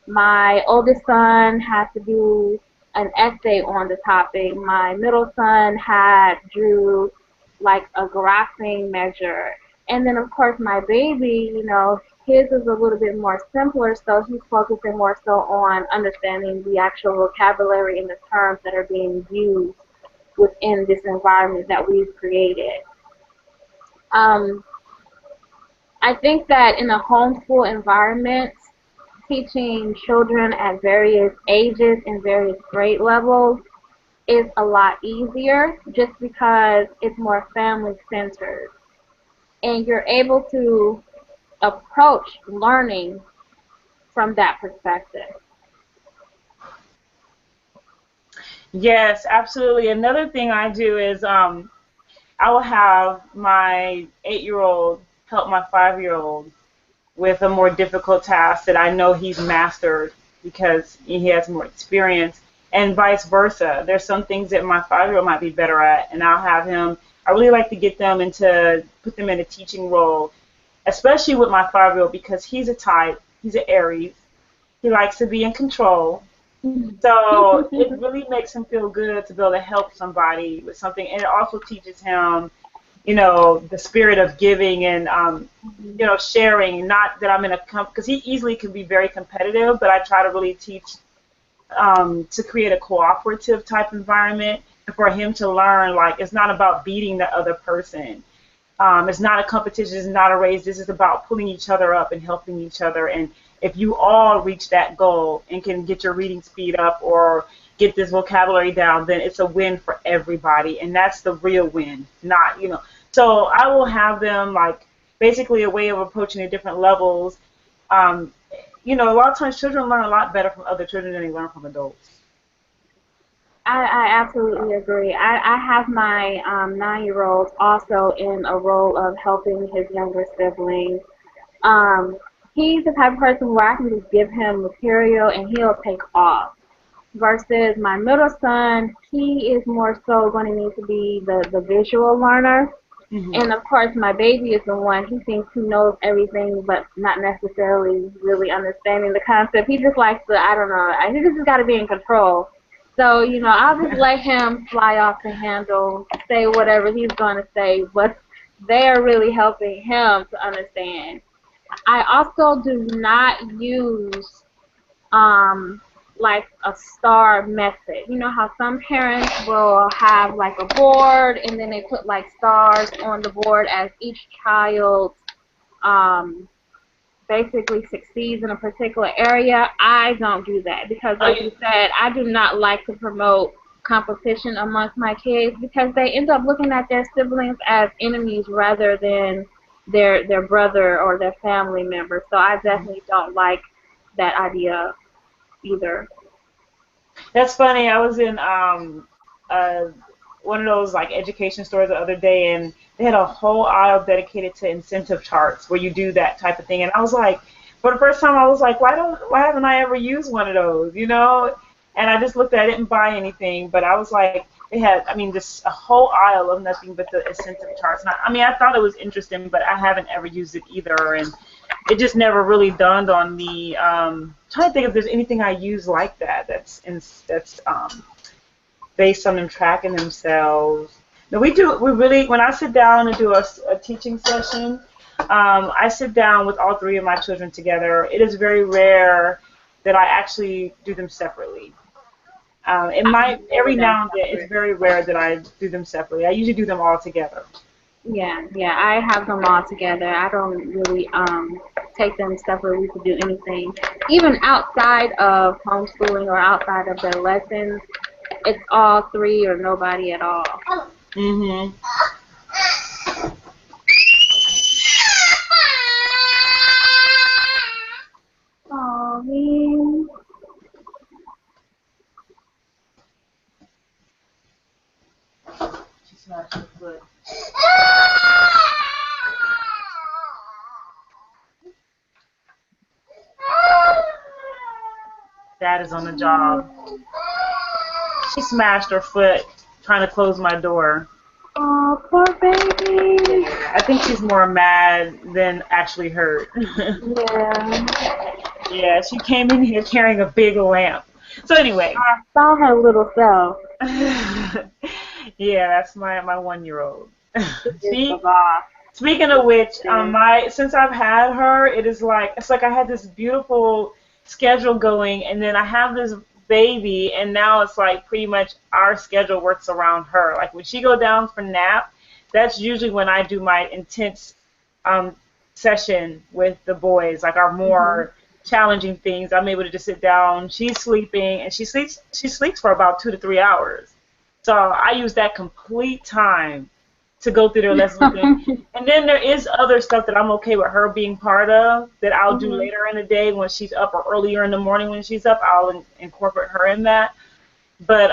My oldest son had to do an essay on the topic. My middle son drew like a graphing measure. And then, of course, my baby, his is a little bit more simpler, so he's focusing more so on understanding the actual vocabulary and the terms that are being used within this environment that we've created. I think that in a homeschool environment, teaching children at various ages and various grade levels is a lot easier just because it's more family-centered. And you're able to approach learning from that perspective. Yes, absolutely. Another thing I do is I will have my 8-year-old help my 5-year-old with a more difficult task that I know he's mastered because he has more experience, and vice versa. There's some things that my 5-year-old might be better at, and I'll have him. I really like to put them in a teaching role, especially with my 5-year-old, because he's an Aries. He likes to be in control. So it really makes him feel good to be able to help somebody with something, and it also teaches him, the spirit of giving and, sharing. Not that I'm because he easily can be very competitive, but I try to really teach to create a cooperative type environment, and for him to learn, like, it's not about beating the other person. It's not a competition. It's not a race. This is about pulling each other up and helping each other. And if you all reach that goal and can get your reading speed up or get this vocabulary down, then it's a win for everybody. And that's the real win, not. So I will have them, like, basically a way of approaching the different levels you know, a lot of times children learn a lot better from other children than they learn from adults. I absolutely agree. I have my 9-year-old also in a role of helping his younger siblings. Um, he's the type of person where I can just give him material and he'll take off. Versus my middle son, he is more so going to need to be the visual learner. And of course, my baby is the one, he thinks he knows everything, but not necessarily really understanding the concept. He just likes to, I don't know, I think he just got to be in control. So, you know, I'll just let him fly off the handle, say whatever he's going to say, but they are really helping him to understand. I also do not use like a star method. You know how some parents will have like a board and then they put like stars on the board as each child um, basically succeeds in a particular area. I don't do that because, like you said, I do not like to promote competition amongst my kids because they end up looking at their siblings as enemies rather than their brother or their family member. So I definitely don't like that idea either. That's funny. I was in uh, one of those like education stores the other day, and they had a whole aisle dedicated to incentive charts where you do that type of thing. And I was like, for the first time, I was like, why haven't I ever used one of those? You know? And I just looked at it, I didn't buy anything, but I was like, they had, I mean, just a whole aisle of nothing but the incentive charts. And I mean, I thought it was interesting, but I haven't ever used it either, and it just never really dawned on me. Trying to think if there's anything I use like that that's based on them tracking themselves. No, we really, when I sit down and do a teaching session, I sit down with all three of my children together. It is very rare that I actually do them separately. It might, every now and then, it's very rare that I do them separately. I usually do them all together. Yeah, I have them all together. I don't really take them separately to do anything. Even outside of homeschooling or outside of their lessons, it's all three or nobody at all. Mhm. Oh, man. She smashed her foot. Dad is on the job. She smashed her foot trying to close my door. Oh, poor baby. I think she's more mad than actually hurt. Yeah. Yeah, she came in here carrying a big lamp. So anyway. I saw her little self. Yeah, that's my 1-year-old. She, Speaking of which, since I've had her, it's like I had this beautiful schedule going, and then I have this baby, and now it's like pretty much our schedule works around her. Like when she go down for nap, that's usually when I do my intense session with the boys, like our more challenging things. I'm able to just sit down. She's sleeping, and she sleeps for about 2 to 3 hours. So I use that complete time to go through their lessons with them. And then there is other stuff that I'm okay with her being part of that I'll do later in the day when she's up, or earlier in the morning when she's up. I'll incorporate her in that. But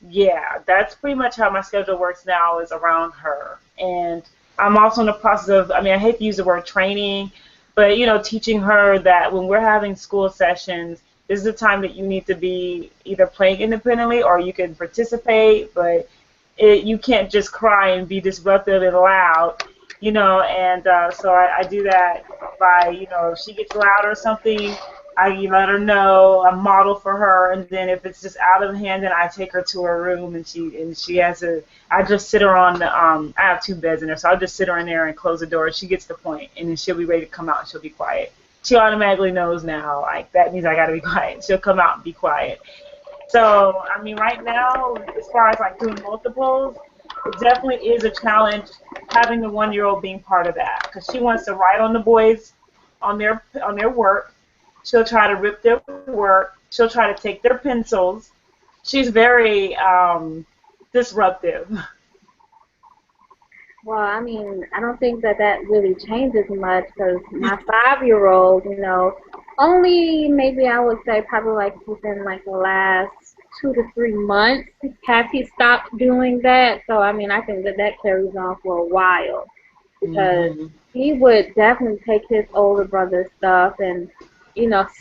yeah, that's pretty much how my schedule works now, is around her. And I'm also in the process of, I mean, I hate to use the word training, but, you know, teaching her that when we're having school sessions, this is the time that you need to be either playing independently or you can participate, but you can't just cry and be disruptive and loud, you know. And so I do that by, you know, if she gets loud or something, I let her know, I model for her, and then if it's just out of hand, then I take her to her room, and she has I just sit her on the, I have 2 beds in there, so I'll just sit her in there and close the door. She gets the point, and then she'll be ready to come out, and she'll be quiet. She automatically knows now, like, that means I gotta be quiet. She'll come out and be quiet. So, I mean, right now, as far as like doing multiples, it definitely is a challenge having the 1-year-old being part of that, because she wants to write on the boys on their work. She'll try to rip their work. She'll try to take their pencils. She's very disruptive. Well, I mean, I don't think that really changes much because my 5-year-old, you know, Only maybe I would say probably like within like the last 2 to 3 months has he stopped doing that. So I mean I think that that carries on for a while because Mhm. he would definitely take his older brother's stuff and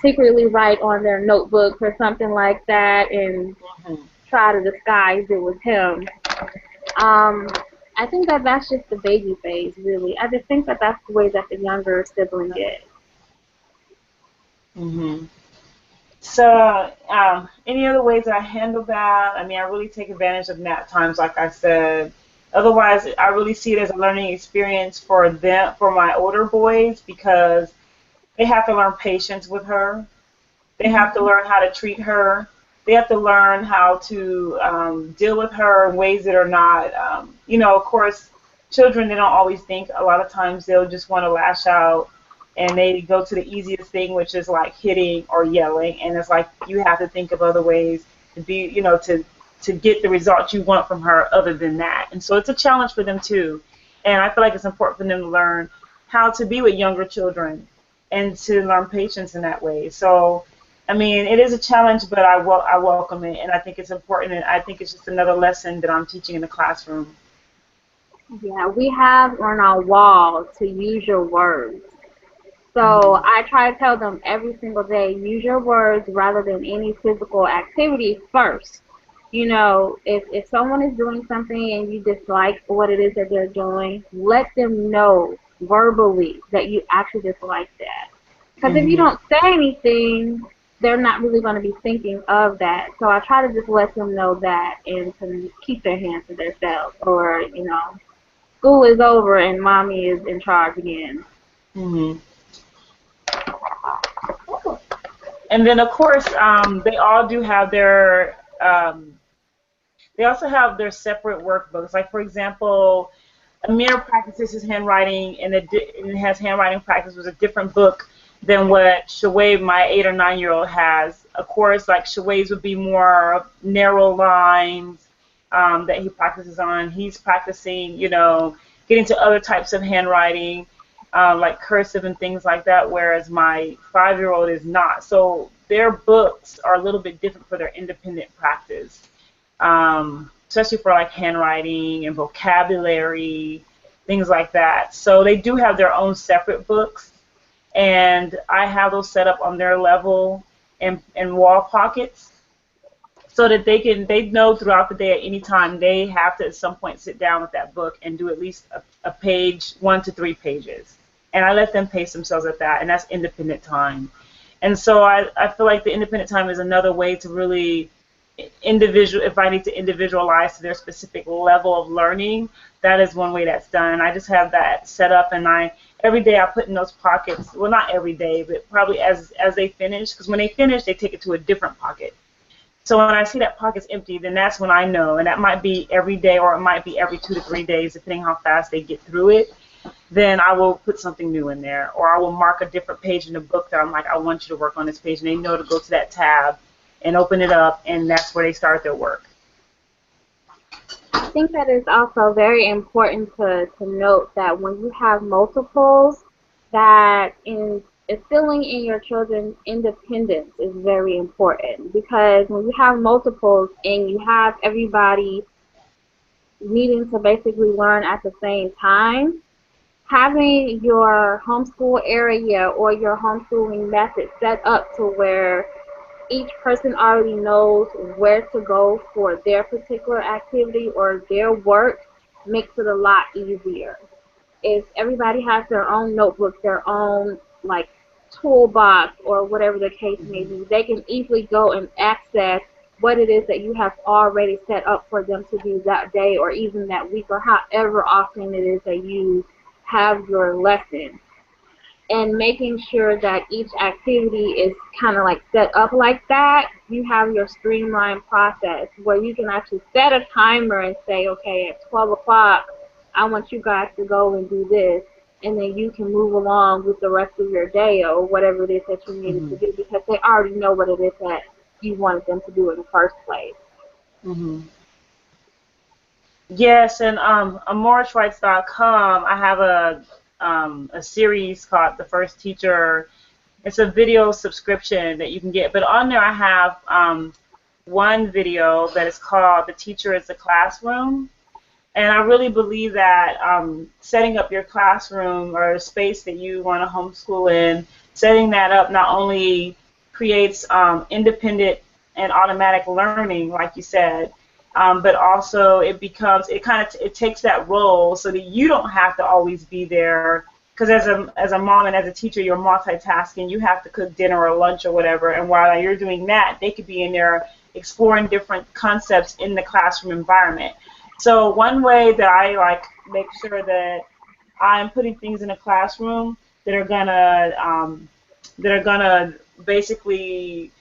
secretly write on their notebooks or something like that and Mhm. try to disguise it was him. Um, I think that that's just the baby phase, really. I just think that that's the way that the younger sibling is. Mhm. So, any other ways that I handle that? I mean, I really take advantage of nap times, like I said. Otherwise, I really see it as a learning experience for them, for my older boys, because they have to learn patience with her. They have to learn how to treat her. They have to learn how to deal with her in ways that are not, of course, children, they don't always think. A lot of times they'll just want to lash out and they go to the easiest thing, which is like hitting or yelling. And it's like you have to think of other ways to be, to get the results you want from her other than that. And so it's a challenge for them too. And I feel like it's important for them to learn how to be with younger children and to learn patience in that way. So, I mean, it is a challenge, but I welcome it, and I think it's important, and I think it's just another lesson that I'm teaching in the classroom. Yeah, we have on our wall to use your words. So Mhm. I try to tell them every single day, use your words rather than any physical activity first. If someone is doing something and you dislike what it is that they're doing, let them know verbally that you actually dislike that. Because if you Mhm. don't say anything, they're not really going to be thinking of that. So I try to just let them know that and to keep their hands to themselves. Or, school is over and mommy is in charge again. Mhm. And then, of course, they all do have their. They also have their separate workbooks. Like, for example, Amir practices his handwriting, and has handwriting practice was a different book than what Shaway, my 8 or 9 year old, has. Of course, like Shaway's would be more narrow lines that he practices on. He's practicing, getting to other types of handwriting, like cursive and things like that, whereas my 5 year old is not. So their books are a little bit different for their independent practice, especially for like handwriting and vocabulary, things like that. So they do have their own separate books, and I have those set up on their level in wall pockets so that they know throughout the day at any time they have to at some point sit down with that book and do at least a page, 1 to 3 pages. And I let them pace themselves at that, and that's independent time. And so I feel like the independent time is another way to really individual, if I need to individualize to their specific level of learning, that is one way that's done. I just have that set up, and I every day I put in those pockets. Well, not every day, but probably as they finish, because when they finish, they take it to a different pocket. So when I see that pocket's empty, then that's when I know, and that might be every day or it might be every 2 to 3 days, depending how fast they get through it. Then I will put something new in there, or I will mark a different page in the book that I'm like, I want you to work on this page, and they know to go to that tab and open it up, and that's where they start their work. I think that is also very important to note that when you have multiples, that instilling in your children independence is very important because when you have multiples and you have everybody needing to basically learn at the same time, having your homeschool area or your homeschooling method set up to where each person already knows where to go for their particular activity or their work makes it a lot easier. If everybody has their own notebook, their own like toolbox or whatever the case may be, they can easily go and access what it is that you have already set up for them to do that day or even that week or however often it is that you have your lesson and making sure that each activity is kind of like set up like that, you have your streamlined process where you can actually set a timer and say, okay, at 12 o'clock, I want you guys to go and do this. And then you can move along with the rest of your day or whatever it is that you needed Hmm. to do because they already know what it is that you wanted them to do in the first place. Hmm. Yes, and on morishrights.com, I have a series called The First Teacher It's a video subscription that you can get. But on there I have one video that is called The Teacher is the Classroom. And I really believe that setting up your classroom or a space that you want to homeschool in, setting that up not only creates independent and automatic learning, like you said, but also it takes that role so that you don't have to always be there. Because as a mom and as a teacher, you're multitasking. You have to cook dinner or lunch or whatever. And while you're doing that, they could be in there exploring different concepts in the classroom environment. So one way that I make sure that I'm putting things in a classroom that are gonna basically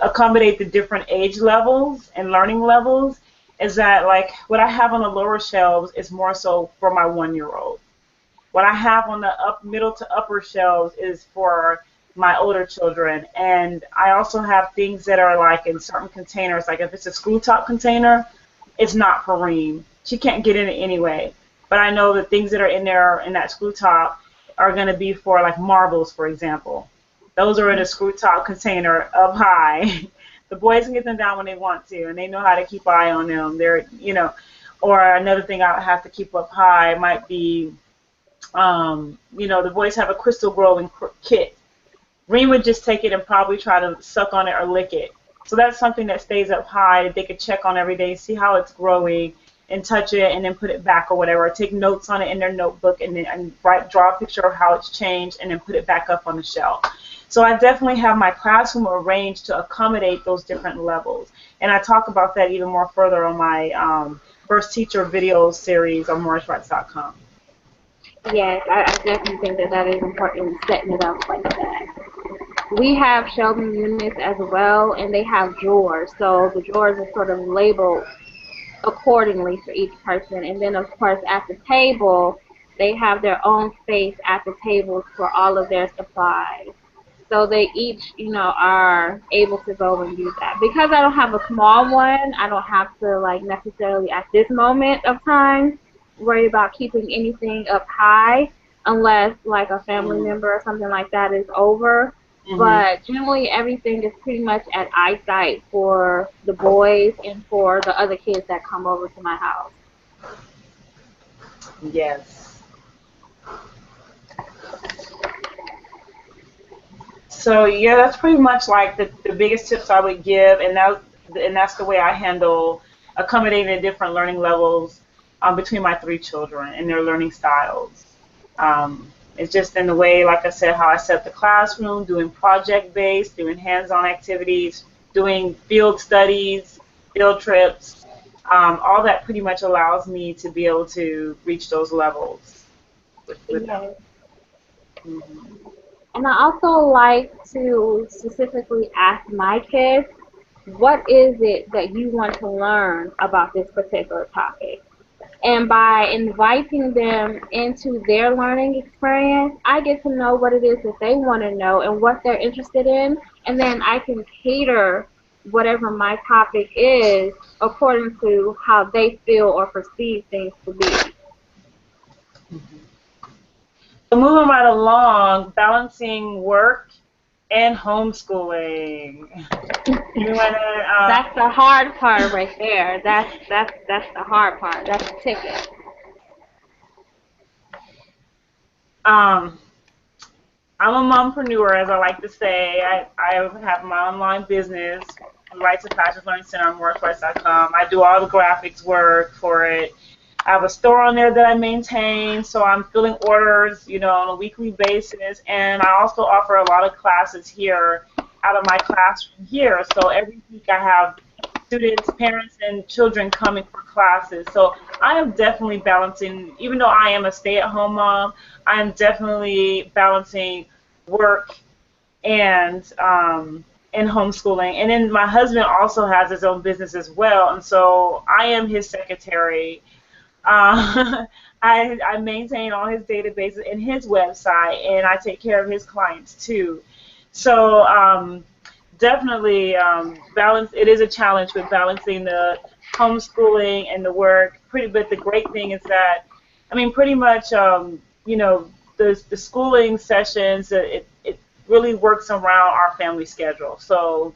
accommodate the different age levels and learning levels is that what I have on the lower shelves is more so for my 1-year-old. What I have on the middle to upper shelves is for my older children, and I also have things that are in certain containers. Like if it's a screw top container, it's not for Reem. She can't get in it anyway. But I know the things that are in there in that screw top are going to be for marbles, for example. Those are in a screw top container up high. The boys can get them down when they want to, and they know how to keep an eye on them. Or another thing I have to keep up high might be, the boys have a crystal growing kit. Reem would just take it and probably try to suck on it or lick it. So that's something that stays up high that they could check on every day, see how it's growing, and touch it, and then put it back or whatever. Or take notes on it in their notebook, and then draw a picture of how it's changed, and then put it back up on the shelf. So I definitely have my classroom arranged to accommodate those different levels. And I talk about that even more further on my First Teacher video series on MorrisRights.com. Yes, I definitely think that is important, setting it up like that. We have shelving units as well, and they have drawers. So the drawers are sort of labeled accordingly for each person. And then, of course, at the table, they have their own space at the tables for all of their supplies. So they each, are able to go and use that. Because I don't have a small one, I don't have to, necessarily at this moment of time worry about keeping anything up high unless, a family member or something like that is over. But generally everything is pretty much at eyesight for the boys and for the other kids that come over to my house. Yes. So yeah, that's pretty much the biggest tips I would give, and that's the way I handle accommodating the different learning levels between my 3 children and their learning styles. It's just in the way, like I said, how I set the classroom, doing project-based, doing hands-on activities, doing field studies, field trips. All that pretty much allows me to be able to reach those levels with them. And I also like to specifically ask my kids, what is it that you want to learn about this particular topic? And by inviting them into their learning experience, I get to know what it is that they want to know and what they're interested in, and then I can cater whatever my topic is according to how they feel or perceive things to be. So moving right along, balancing work and homeschooling. That's the hard part right there. That's the hard part. That's the ticket. I'm a mompreneur, as I like to say. I have my online business, Rights of Passions Learning Center on MorrisRights.com. I do all the graphics work for it. I have a store on there that I maintain, so I'm filling orders, on a weekly basis. And I also offer a lot of classes here out of my classroom here. So every week I have students, parents, and children coming for classes. So I am definitely balancing, even though I am a stay-at-home mom, I am definitely balancing work and homeschooling. And then my husband also has his own business as well, and so I am his secretary. I maintain all his databases and his website, and I take care of his clients too. So definitely balance. It is a challenge with balancing the homeschooling and the work. But the great thing is that, pretty much, the schooling sessions, really works around our family schedule. So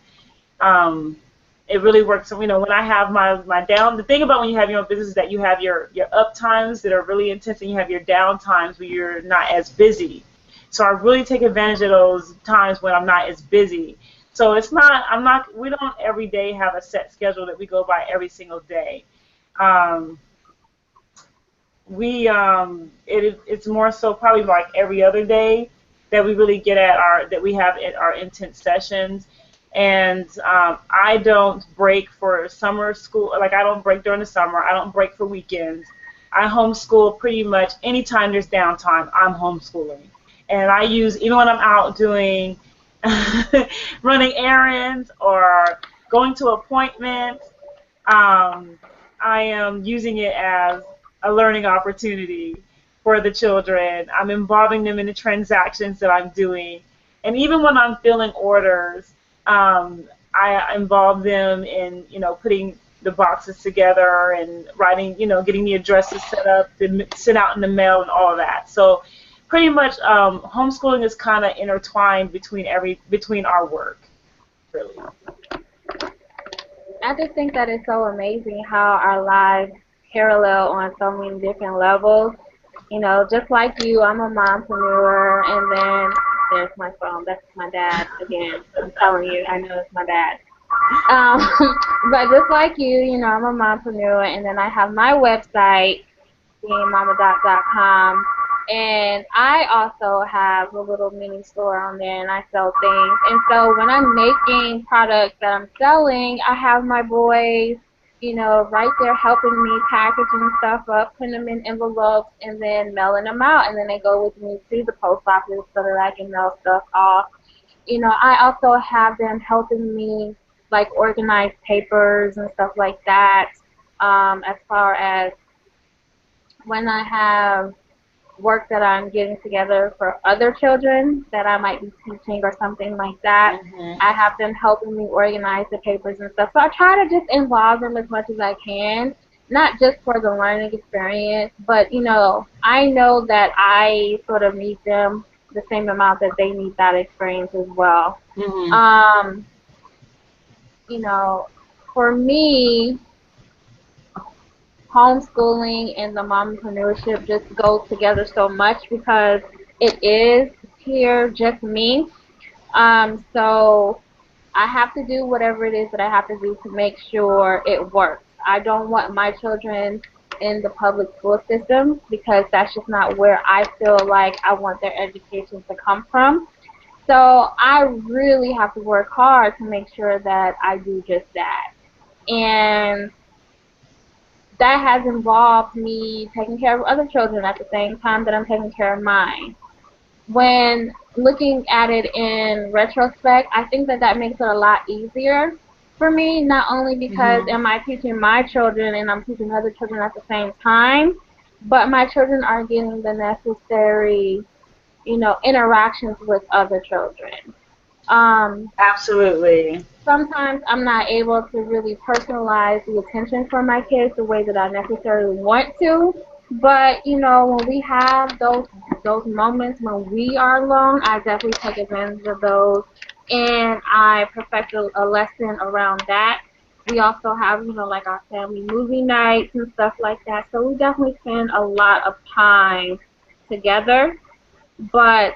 it really works. You know, when I have my down, the thing about when you have your own business is that you have your up times that are really intense, and you have your down times where you're not as busy. So I really take advantage of those times when I'm not as busy. So we don't every day have a set schedule that we go by every single day. Um, it's more so probably like every other day that we really get at we have our intense sessions. And I don't break for summer school. Like, I don't break during the summer. I don't break for weekends. I homeschool pretty much anytime there's downtime. I'm homeschooling. And I use, even when I'm out doing running errands or going to appointments, I am using it as a learning opportunity for the children. I'm involving them in the transactions that I'm doing. And even when I'm filling orders, I involve them in, you know, putting the boxes together and writing, you know, getting the addresses set up, sent out in the mail and all of that. So pretty much homeschooling is kind of intertwined between our work, really. I just think that it's so amazing how our lives parallel on so many different levels. You know, just like you, I'm a mompreneur, and then there's my phone. That's my dad again. I'm telling you, I know it's my dad. But just like you know, I'm a mompreneur, and then I have my website, beingmamadoc.com, and I also have a little mini store on there, and I sell things. And so when I'm making products that I'm selling, I have my boys, you know, right there helping me packaging stuff up, putting them in envelopes, and then mailing them out. And then they go with me to the post office so that I can mail stuff off. You know, I also have them helping me, like, organize papers and stuff like that, as far as when I have work that I'm getting together for other children that I might be teaching or something like that. I have them helping me organize the papers and stuff. So I try to just involve them as much as I can, not just for the learning experience, but, you know, I know that I sort of need them the same amount that they need that experience as well. You know, for me, homeschooling and the mompreneurship just go together so much because it is here just me. So I have to do whatever it is that I have to do to make sure it works. I don't want my children in the public school system because that's just not where I feel like I want their education to come from. So I really have to work hard to make sure that I do just that. And that has involved me taking care of other children at the same time that I'm taking care of mine. When looking at it in retrospect, I think that that makes it a lot easier for me, not only because am I teaching my children and I'm teaching other children at the same time, but my children are getting the necessary, you know, interactions with other children. Absolutely. Sometimes I'm not able to really personalize the attention for my kids the way that I necessarily want to. But, you know, when we have those moments when we are alone, I definitely take advantage of those. And I perfect a lesson around that. We also have, you know, like our family movie nights and stuff like that. So we definitely spend a lot of time together. But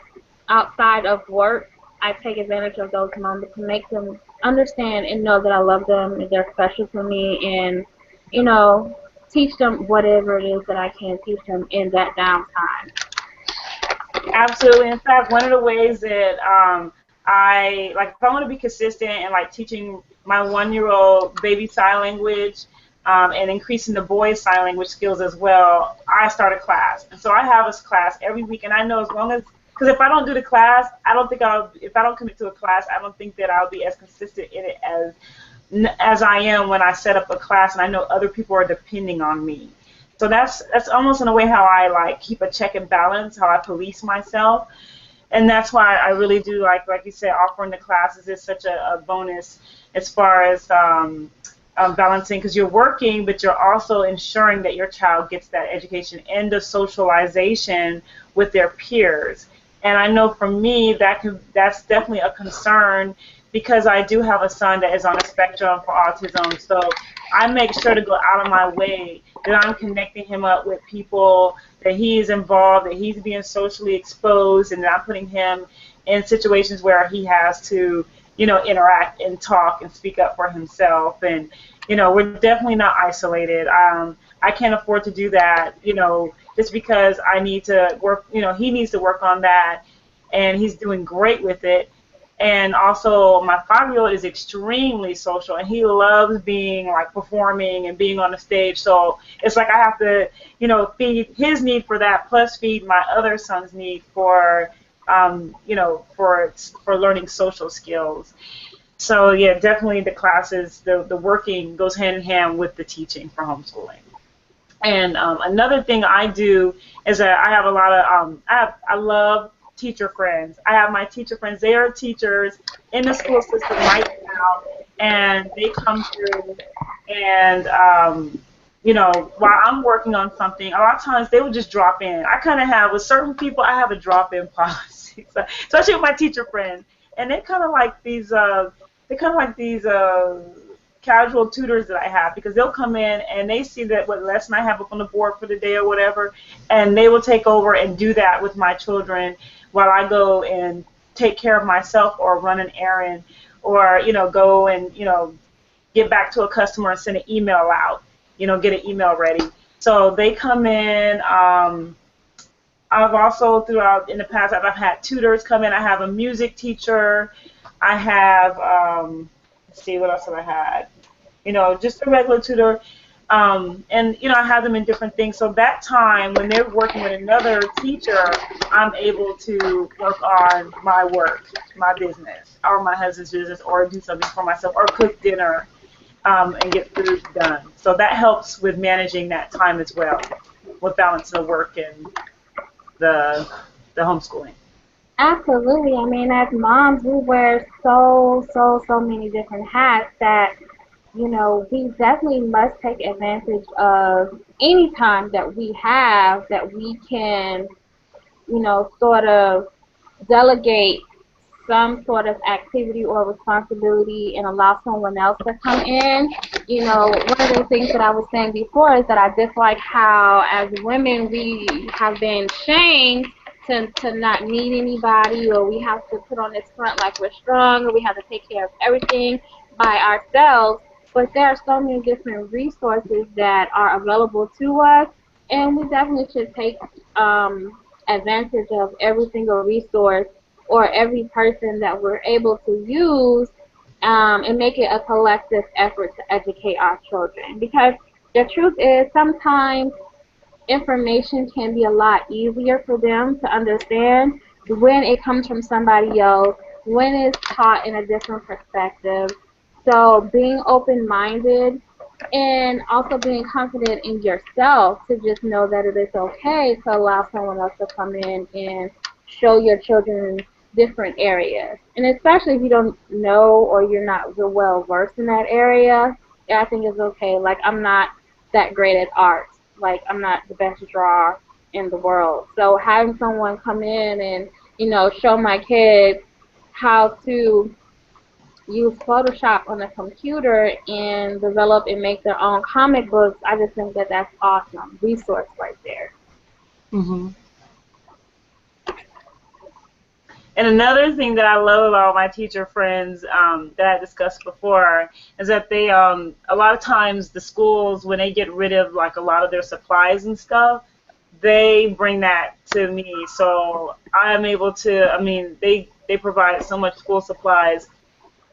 outside of work, I take advantage of those moments to make them understand and know that I love them and they're special to me, and, you know, teach them whatever it is that I can teach them in that downtime. Absolutely. In fact, one of the ways that if I want to be consistent in, like, teaching my 1-year-old baby sign language and increasing the boys' sign language skills as well, I start a class. And so I have this class every week, and I know as long as, because if I don't do the class, if I don't commit to a class, I don't think that I'll be as consistent in it as I am when I set up a class and I know other people are depending on me. So that's almost in a way how I, like, keep a check and balance, how I police myself. And that's why I really do, like you said, offering the classes is such a bonus as far as balancing, because you're working, but you're also ensuring that your child gets that education and the socialization with their peers. And I know for me that's definitely a concern because I do have a son that is on a spectrum for autism. So I make sure to go out of my way that I'm connecting him up with people, that he's involved, that he's being socially exposed, and that I'm putting him in situations where he has to, interact and talk and speak up for himself. And, we're definitely not isolated. I can't afford to do that, just because I need to work, he needs to work on that, and he's doing great with it. And also, my 5-year-old is extremely social, and he loves being, like, performing and being on the stage. So it's like I have to, feed his need for that, plus feed my other son's need for, for learning social skills. So, yeah, definitely the classes, the working goes hand in hand with the teaching for homeschooling. And another thing I do is that I have a lot of, I love teacher friends. I have my teacher friends. They are teachers in the school system right now, and they come through and, while I'm working on something, a lot of times they will just drop in. I kind of have, with certain people, I have a drop-in policy, so, especially with my teacher friends. And they kind of like these, casual tutors that I have, because they'll come in and they see that what lesson I have up on the board for the day or whatever, and they will take over and do that with my children while I go and take care of myself or run an errand or, go and, get back to a customer and send an email out, get an email ready. So they come in. I've also throughout in the past, I've had tutors come in. I have a music teacher. I have, let's see, what else have I had? Just a regular tutor. And, I have them in different things. So that time when they're working with another teacher, I'm able to work on my work, my business, or my husband's business, or do something for myself, or cook dinner and get food done. So that helps with managing that time as well, with balancing the work and the homeschooling. Absolutely. I mean, as moms, we wear so many different hats that, we definitely must take advantage of any time that we have that we can, sort of delegate some sort of activity or responsibility and allow someone else to come in. One of the things that I was saying before is that I dislike how, as women, we have been shamed to not need anybody, or we have to put on this front like we're strong, or we have to take care of everything by ourselves. But there are so many different resources that are available to us, and we definitely should take advantage of every single resource or every person that we're able to use, and make it a collective effort to educate our children. Because the truth is, sometimes information can be a lot easier for them to understand when it comes from somebody else, when it's taught in a different perspective. So being open-minded and also being confident in yourself to just know that it is okay to allow someone else to come in and show your children different areas. And especially if you don't know or you're not real well versed in that area, I think it's okay. Like, I'm not that great at art. Like, I'm not the best drawer in the world. So having someone come in and, show my kids how to use Photoshop on a computer and develop and make their own comic books, I just think that that's awesome. Resource right there. Mm-hmm. And another thing that I love about my teacher friends that I discussed before is that they, a lot of times the schools, when they get rid of like a lot of their supplies and stuff, they bring that to me. So I am able to, they provide so much school supplies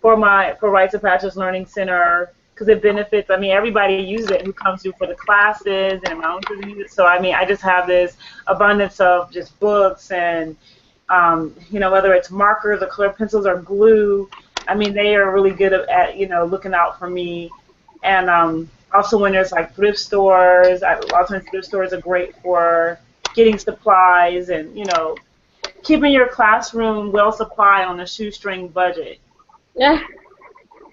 for Rites of Passage Learning Center, because it benefits, everybody uses it who comes through for the classes, and my own children use it. So, I just have this abundance of just books and, whether it's markers or colored pencils or glue, they are really good at, looking out for me. And also when there's like thrift stores, a lot of times thrift stores are great for getting supplies and, keeping your classroom well supplied on a shoestring budget. Yeah,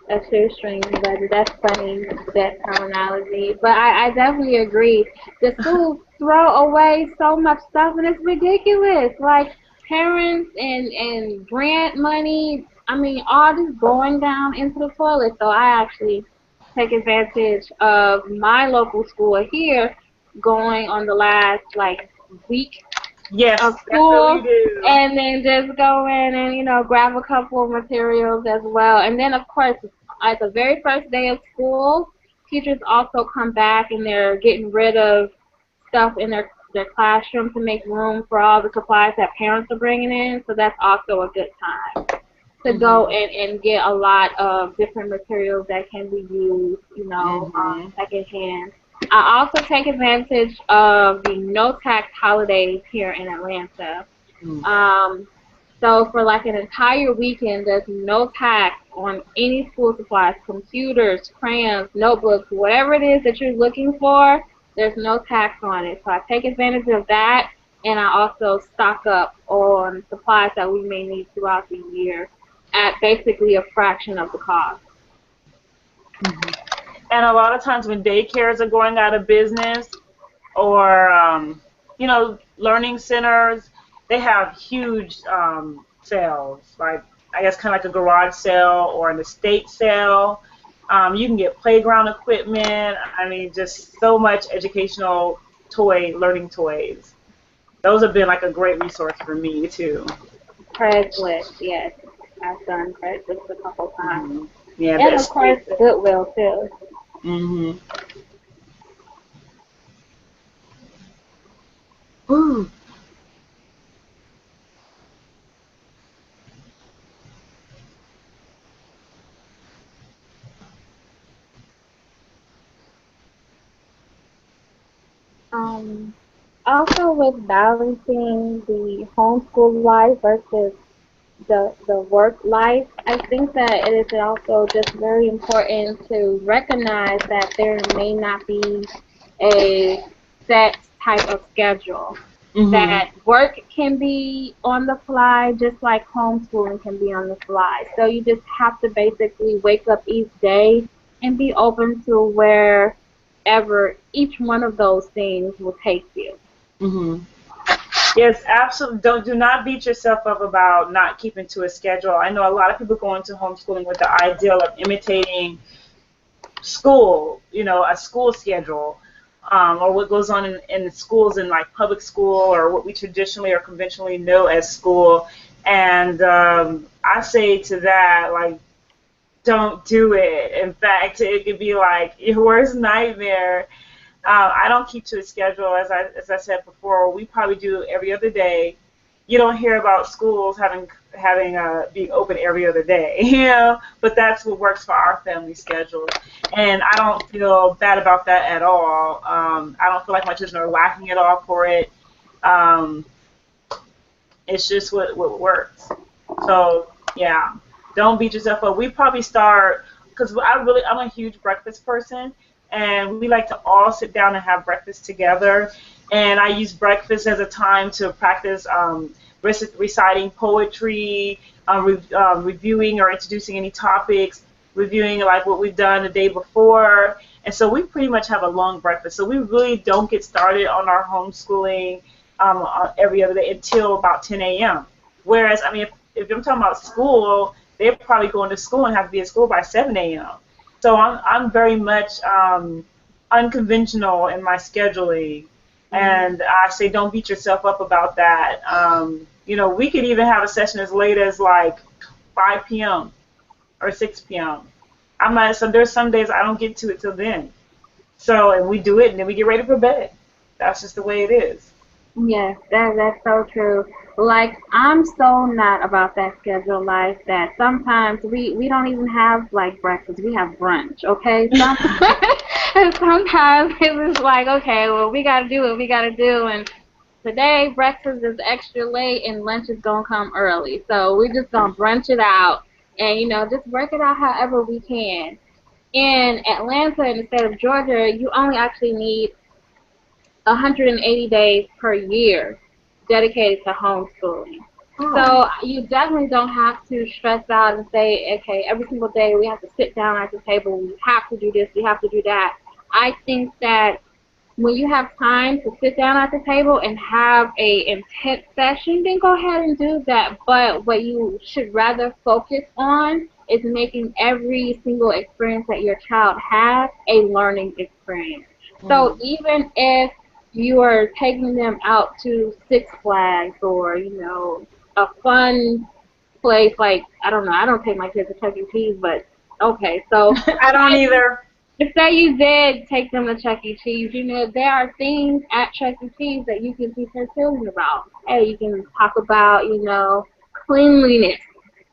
a shoestring budget. That's funny, that terminology. But I definitely agree. The schools throw away so much stuff, and it's ridiculous. Like, parents and grant money, I mean, all this going down into the toilet. So I actually take advantage of my local school here going on the last like week Yes, of definitely school, do. and then just go in and grab a couple of materials as well. And then of course at the very first day of school, teachers also come back and they're getting rid of stuff in their classroom to make room for all the supplies that parents are bringing in. So that's also a good time to go and get a lot of different materials that can be used, secondhand. I also take advantage of the no tax holidays here in Atlanta. So for like an entire weekend, there's no tax on any school supplies, computers, crayons, notebooks, whatever it is that you're looking for, there's no tax on it. So I take advantage of that, and I also stock up on supplies that we may need throughout the year at basically a fraction of the cost. And a lot of times when daycares are going out of business, or learning centers, they have huge sales, like I guess kind of like a garage sale or an estate sale. You can get playground equipment. I mean, just so much educational learning toys. Those have been like a great resource for me too. Craigslist, yes, I've done Craigslist a couple times, Yeah, and of course Goodwill too. Ooh. Also with balancing the homeschool life versus the work life, I think that it is also just very important to recognize that there may not be a set type of schedule. That work can be on the fly just like homeschooling can be on the fly. So you just have to basically wake up each day and be open to wherever each one of those things will take you. Yes, absolutely. Do not beat yourself up about not keeping to a schedule. I know a lot of people go into homeschooling with the ideal of imitating school, a school schedule, or what goes on in the schools in like public school or what we traditionally or conventionally know as school. And I say to that, like, don't do it. In fact, it could be like your worst nightmare. I don't keep to a schedule, as I said before. We probably do every other day. You don't hear about schools having being open every other day, But that's what works for our family schedule, and I don't feel bad about that at all. I don't feel like my children are lacking at all for it. It's just what works. So yeah, don't beat yourself up. We probably start because I'm a huge breakfast person, and we like to all sit down and have breakfast together. And I use breakfast as a time to practice reciting poetry, reviewing or introducing any topics, reviewing like what we've done the day before. And so we pretty much have a long breakfast. So we really don't get started on our homeschooling every other day until about 10 a.m. Whereas, I mean, if I'm talking about school, they're probably going to school and have to be at school by 7 a.m. So I'm very much unconventional in my scheduling, and I say don't beat yourself up about that. We could even have a session as late as like 5 p.m. or 6 p.m. So there's some days I don't get to it till then. So and we do it and then we get ready for bed. That's just the way it is. Yes, that's so true. Like, I'm so not about that schedule life that sometimes we don't even have like breakfast. We have brunch, okay? And sometimes it's just like, okay, well, we gotta do what we gotta do, and today breakfast is extra late and lunch is gonna come early. So we're just gonna brunch it out and just work it out however we can. In Atlanta, in the state of Georgia, you only actually need 180 days per year dedicated to homeschooling. So you definitely don't have to stress out and say, okay, every single day we have to sit down at the table, we have to do this, we have to do that. I think that when you have time to sit down at the table and have a intense session, then go ahead and do that. But what you should rather focus on is making every single experience that your child has a learning experience. So even if you are taking them out to Six Flags or, a fun place like, I don't know, I don't take my kids to Chuck E. Cheese, but okay, so I don't either. say you did take them to Chuck E. Cheese, there are things at Chuck E. Cheese that you can teach your children about. Hey, you can talk about, cleanliness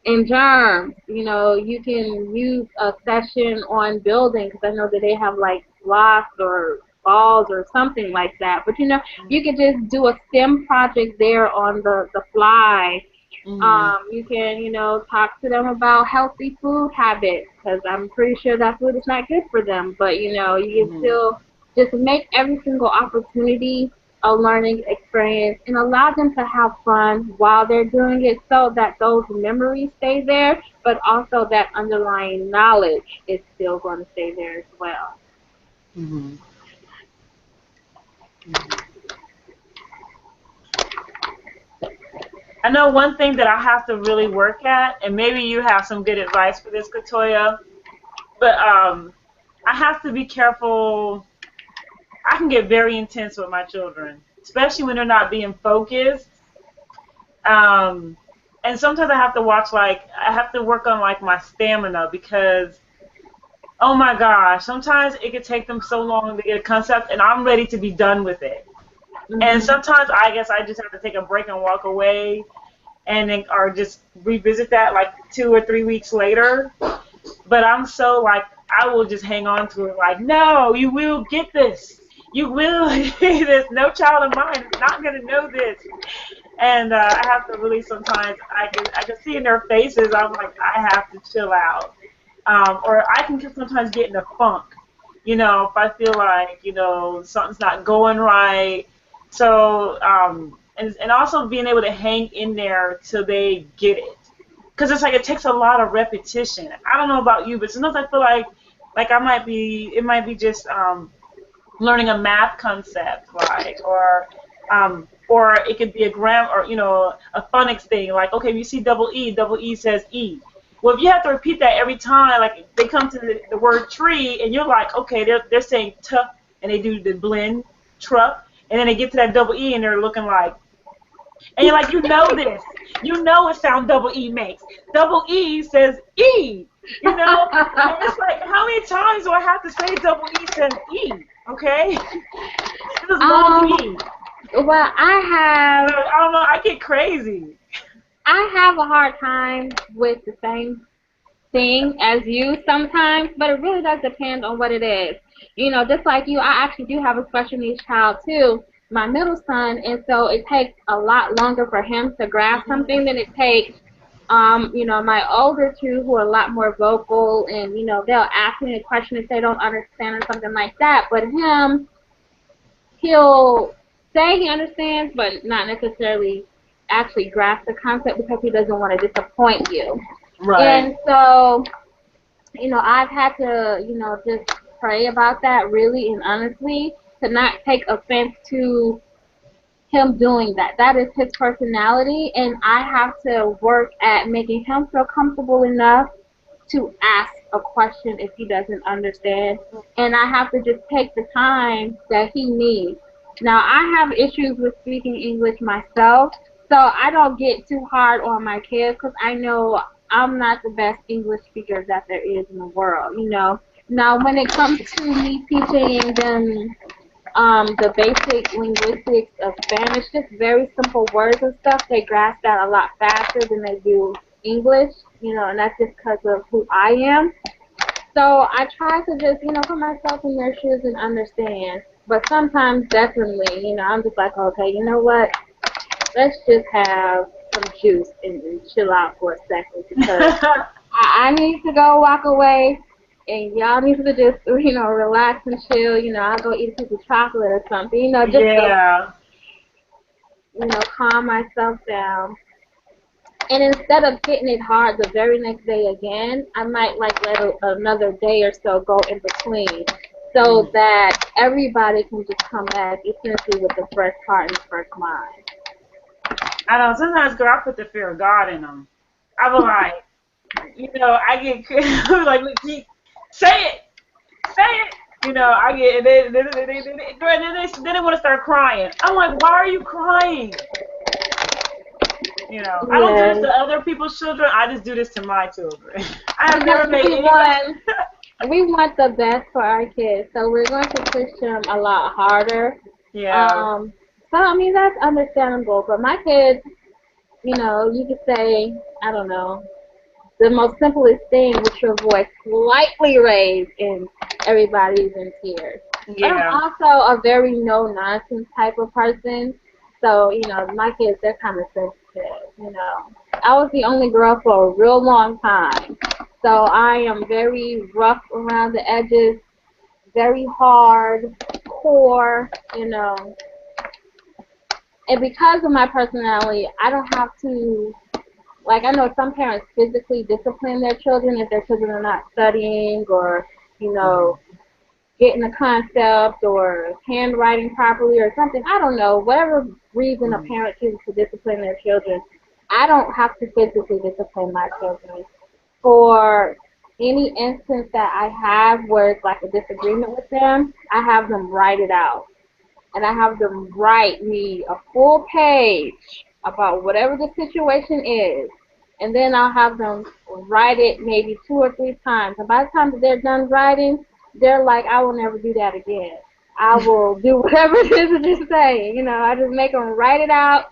and germs. You can use a session on building because I know that they have like blocks or balls or something like that. But, you can just do a STEM project there on the fly. You can, talk to them about healthy food habits because I'm pretty sure that food is not good for them. But, you can still just make every single opportunity a learning experience and allow them to have fun while they're doing it so that those memories stay there, but also that underlying knowledge is still going to stay there as well. I know one thing that I have to really work at, and maybe you have some good advice for this, Katoyia, but I have to be careful. I can get very intense with my children, especially when they're not being focused. And sometimes I have to I have to work on like my stamina because, oh my gosh, sometimes it could take them so long to get a concept, and I'm ready to be done with it. And sometimes I guess I just have to take a break and walk away, and then or just revisit that like 2 or 3 weeks later. But I'm so like I will just hang on to it like, no, you will get this. You will get this. No child of mine is not gonna know this. And I have to really sometimes I can see in their faces. I'm like I have to chill out, or I can sometimes get in a funk. If I feel like something's not going right. So, and also being able to hang in there till they get it. Because it's like it takes a lot of repetition. I don't know about you, but sometimes I feel like it might be just learning a math concept, or it could be a a phonics thing. Like, okay, if you see double E says E. Well, if you have to repeat that every time, like they come to the word tree, and you're like, okay, they're saying t, and they do the blend, truck. And then they get to that double E and they're looking like, and you're like, this. What sound double E makes. Double E says E, And it's like, how many times do I have to say double E says E, okay? This is long E. Well, I don't know, I get crazy. I have a hard time with the same thing as you sometimes, but it really does depend on what it is. Just like you, I actually do have a special needs child too, my middle son, and so it takes a lot longer for him to grasp something than it takes, my older two who are a lot more vocal and, they'll ask me a question if they don't understand or something like that, but him, he'll say he understands, but not necessarily actually grasp the concept because he doesn't want to disappoint you. Right. And so, I've had to, just pray about that really and honestly, to not take offense to him doing that. That is his personality, and I have to work at making him feel comfortable enough to ask a question if he doesn't understand, and I have to just take the time that he needs. Now, I have issues with speaking English myself, so I don't get too hard on my kids because I know I'm not the best English speaker that there is in the world, Now, when it comes to me teaching them the basic linguistics of Spanish, just very simple words and stuff, they grasp that a lot faster than they do English, and that's just because of who I am. So I try to just, put myself in their shoes and understand. But sometimes, definitely, I'm just like, okay, you know what? Let's just have some juice and chill out for a second because I need to go walk away. And y'all need to just, relax and chill. I'll go eat a piece of chocolate or something. Just to, calm myself down. And instead of hitting it hard the very next day again, I might let another day or so go in between. so that everybody can just come back essentially with the fresh heart and the fresh mind. I know, sometimes, girl, I put the fear of God in them. I be like, I get like, look, say it. I get, then they want to start crying. I'm like, why are you crying? I don't do this to other people's children. I just do this to my children. I have never made anyone. We want the best for our kids, so we're going to push them a lot harder. Yeah. So, I mean, that's understandable. But my kids, you could say, I don't know, the most simplest thing with your voice slightly raised and everybody's in tears. Yeah. But I'm also a very no-nonsense type of person. So, my kids, they're kind of sensitive, I was the only girl for a real long time. So I am very rough around the edges, very hard, core, And because of my personality, I don't have to, like, I know some parents physically discipline their children if their children are not studying or, getting a concept or handwriting properly or something. I don't know. Whatever reason a parent chooses to discipline their children, I don't have to physically discipline my children. For any instance that I have where it's like a disagreement with them, I have them write it out. And I have them write me a full page about whatever the situation is. And then I'll have them write it maybe 2 or 3 times. And by the time that they're done writing, they're like, I will never do that again. I will do whatever it is that you're saying. I just make them write it out,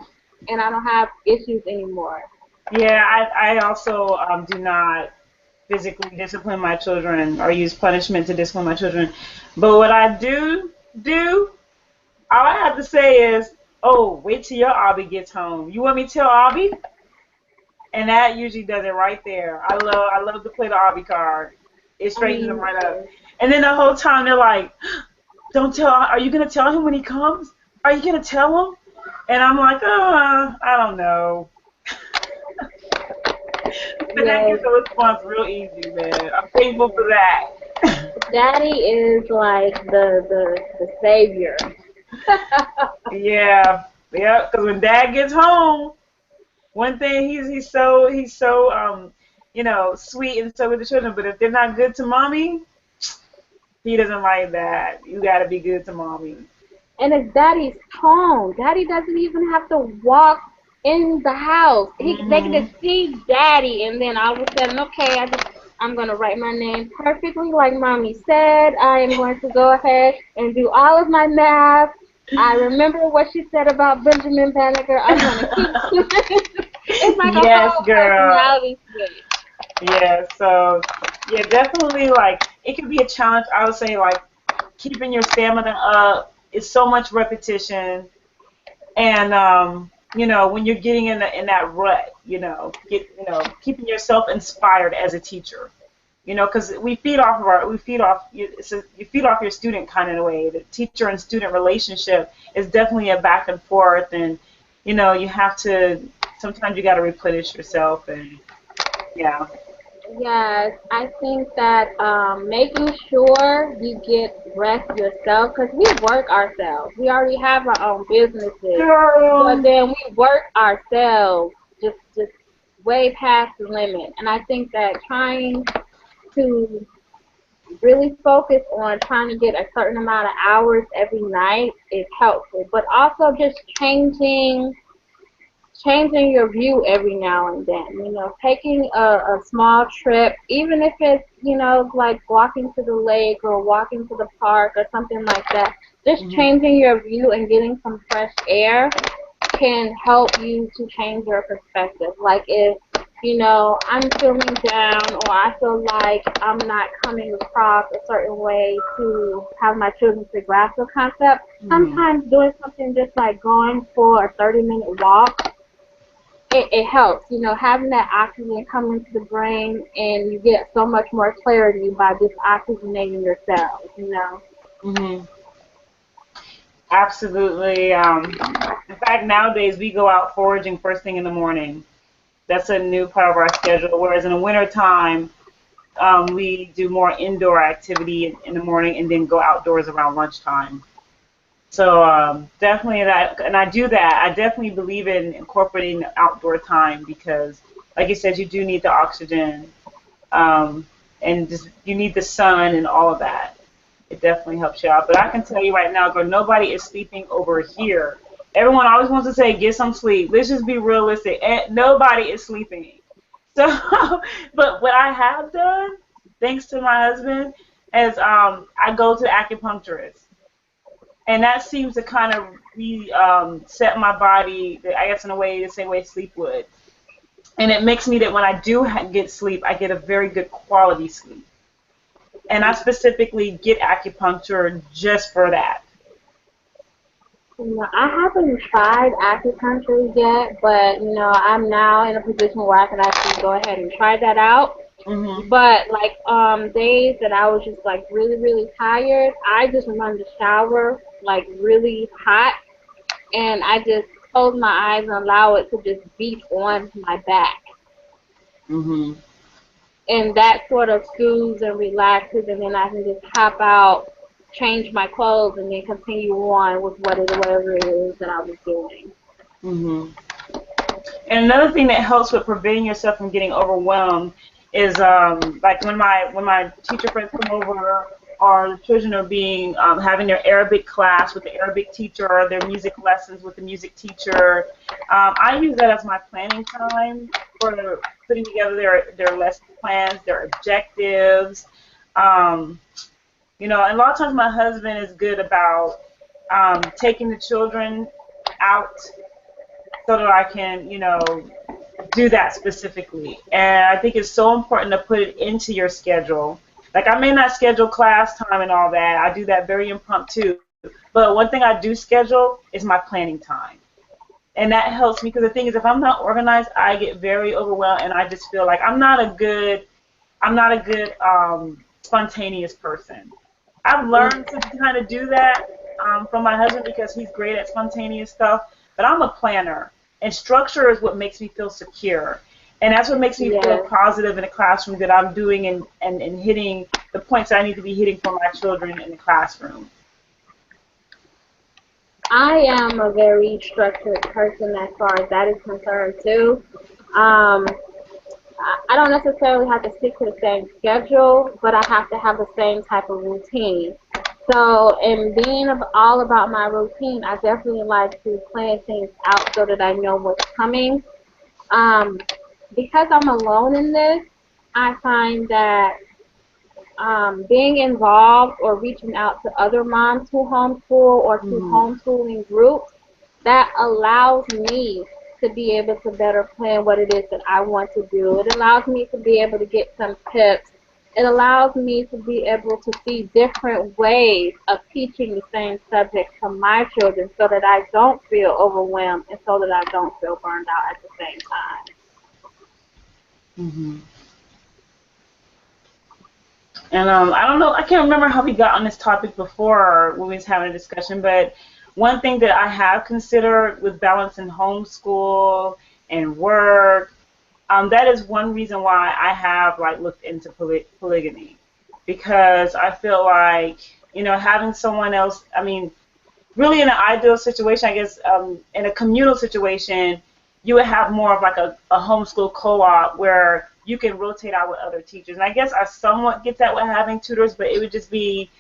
and I don't have issues anymore. Yeah, I also do not physically discipline my children or use punishment to discipline my children. But what I do, all I have to say is, oh, wait till your Abby gets home. You want me to tell Abby? And that usually does it right there. I love to play the Abby card. It straightens them right up. And then the whole time they're like, don't tell, are you going to tell him when he comes? Are you going to tell him? And I'm like, I don't know. But that gets the response real easy, man. I'm thankful for that. Daddy is like the savior. Yeah, because when Dad gets home, one thing he's so sweet and so with the children, but if they're not good to mommy, he doesn't like that. You got to be good to mommy. And it's Daddy's tone. Daddy doesn't even have to walk in the house. They can just see Daddy, and then all of a sudden, okay, I'm going to write my name perfectly like Mommy said. I am going to go ahead and do all of my math. I remember what she said about Benjamin Banneker. I'm going to keep it's like a whole personality switch. Yeah, so, yeah, definitely, like, it could be a challenge. I would say, like, keeping your stamina up is so much repetition. And, when you're getting in that rut, keeping yourself inspired as a teacher, because you feed off your student kind of in a way. The teacher and student relationship is definitely a back and forth, and you have to sometimes you got to replenish yourself, and yeah. Yes, I think that making sure you get rest yourself, because we work ourselves. We already have our own businesses, but then we work ourselves just way past the limit. And I think that trying to really focus on trying to get a certain amount of hours every night is helpful, but also just changing your view every now and then, taking a small trip, even if it's, like walking to the lake or walking to the park or something like that, just changing your view and getting some fresh air can help you to change your perspective. Like if, I'm feeling down or I feel like I'm not coming across a certain way to have my children to grasp the concept, sometimes doing something just like going for a 30-minute walk, it helps, having that oxygen come into the brain, and you get so much more clarity by just oxygenating yourself, Absolutely. In fact, nowadays we go out foraging first thing in the morning. That's a new part of our schedule, whereas in the wintertime, we do more indoor activity in the morning and then go outdoors around lunchtime. So definitely that, and I do that. I definitely believe in incorporating the outdoor time because, like you said, you do need the oxygen, and just you need the sun and all of that. It definitely helps you out. But I can tell you right now, girl, nobody is sleeping over here. Everyone always wants to say, get some sleep. Let's just be realistic. Nobody is sleeping. So, but what I have done, thanks to my husband, is I go to the acupuncturist. And that seems to kind of set my body, I guess, in a way, the same way sleep would. And it makes me that when I do get sleep, I get a very good quality sleep. And I specifically get acupuncture just for that. I haven't tried acupuncture yet, but I'm now in a position where I can actually go ahead and try that out. Mm-hmm. But like days that I was just like really, really tired, I just run the shower like really hot, and I just close my eyes and allow it to just beat on my back. Mm-hmm. And that sort of soothes and relaxes, and then I can just hop out, change my clothes, and then continue on with whatever it is that I was doing. Mm-hmm. And another thing that helps with preventing yourself from getting overwhelmed is like when my teacher friends come over, or the children are being having their Arabic class with the Arabic teacher, or their music lessons with the music teacher. I use that as my planning time for putting together their lesson plans, their objectives. And a lot of times my husband is good about taking the children out so that I can, do that specifically. And I think it's so important to put it into your schedule. Like, I may not schedule class time and all that. I do that very impromptu. But one thing I do schedule is my planning time. And that helps me because the thing is, if I'm not organized, I get very overwhelmed, and I just feel like I'm not a good spontaneous person. I've learned to kind of do that from my husband because he's great at spontaneous stuff. But I'm a planner, and structure is what makes me feel secure. And that's what makes me feel positive in the classroom, that I'm doing and hitting the points I need to be hitting for my children in the classroom. I am a very structured person as far as that is concerned too. I don't necessarily have to stick to the same schedule, but I have to have the same type of routine. So, in being all about my routine, I definitely like to plan things out so that I know what's coming. Um, because I'm alone in this, I find that being involved or reaching out to other moms who homeschool or to homeschooling groups, that allows me to be able to better plan what it is that I want to do. It allows me to be able to get some tips. It allows me to be able to see different ways of teaching the same subject to my children so that I don't feel overwhelmed and so that I don't feel burned out at the same time. Mm-hmm. And I don't know, I can't remember how we got on this topic before when we was having a discussion, but one thing that I have considered with balancing homeschool and work, that is one reason why I have looked into polygamy, because I feel like having someone else. I mean, really in an ideal situation, I guess, in a communal situation, you would have more of like a homeschool co-op where you can rotate out with other teachers. And I guess I somewhat get that with having tutors, but it would just be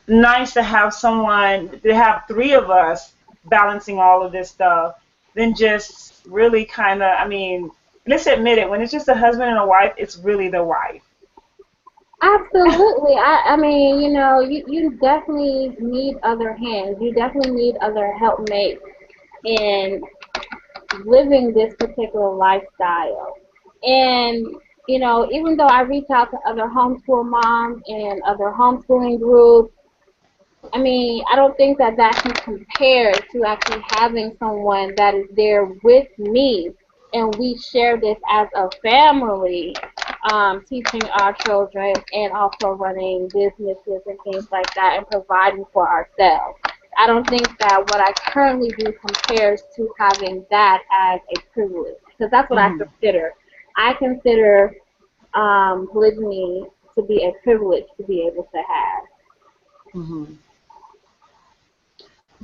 nice to have someone, to have three of us balancing all of this stuff, than just really kind of, I mean, let's admit it, when it's just a husband and a wife, it's really the wife. Absolutely. I mean, you definitely need other hands. You definitely need other helpmates in living this particular lifestyle. And, even though I reach out to other homeschool moms and other homeschooling groups, I mean, I don't think that can compare to actually having someone that is there with me, and we share this as a family, teaching our children and also running businesses and things like that and providing for ourselves. I don't think that what I currently do compares to having that as a privilege, because that's what I consider. I consider polygamy to be a privilege to be able to have. Mm-hmm.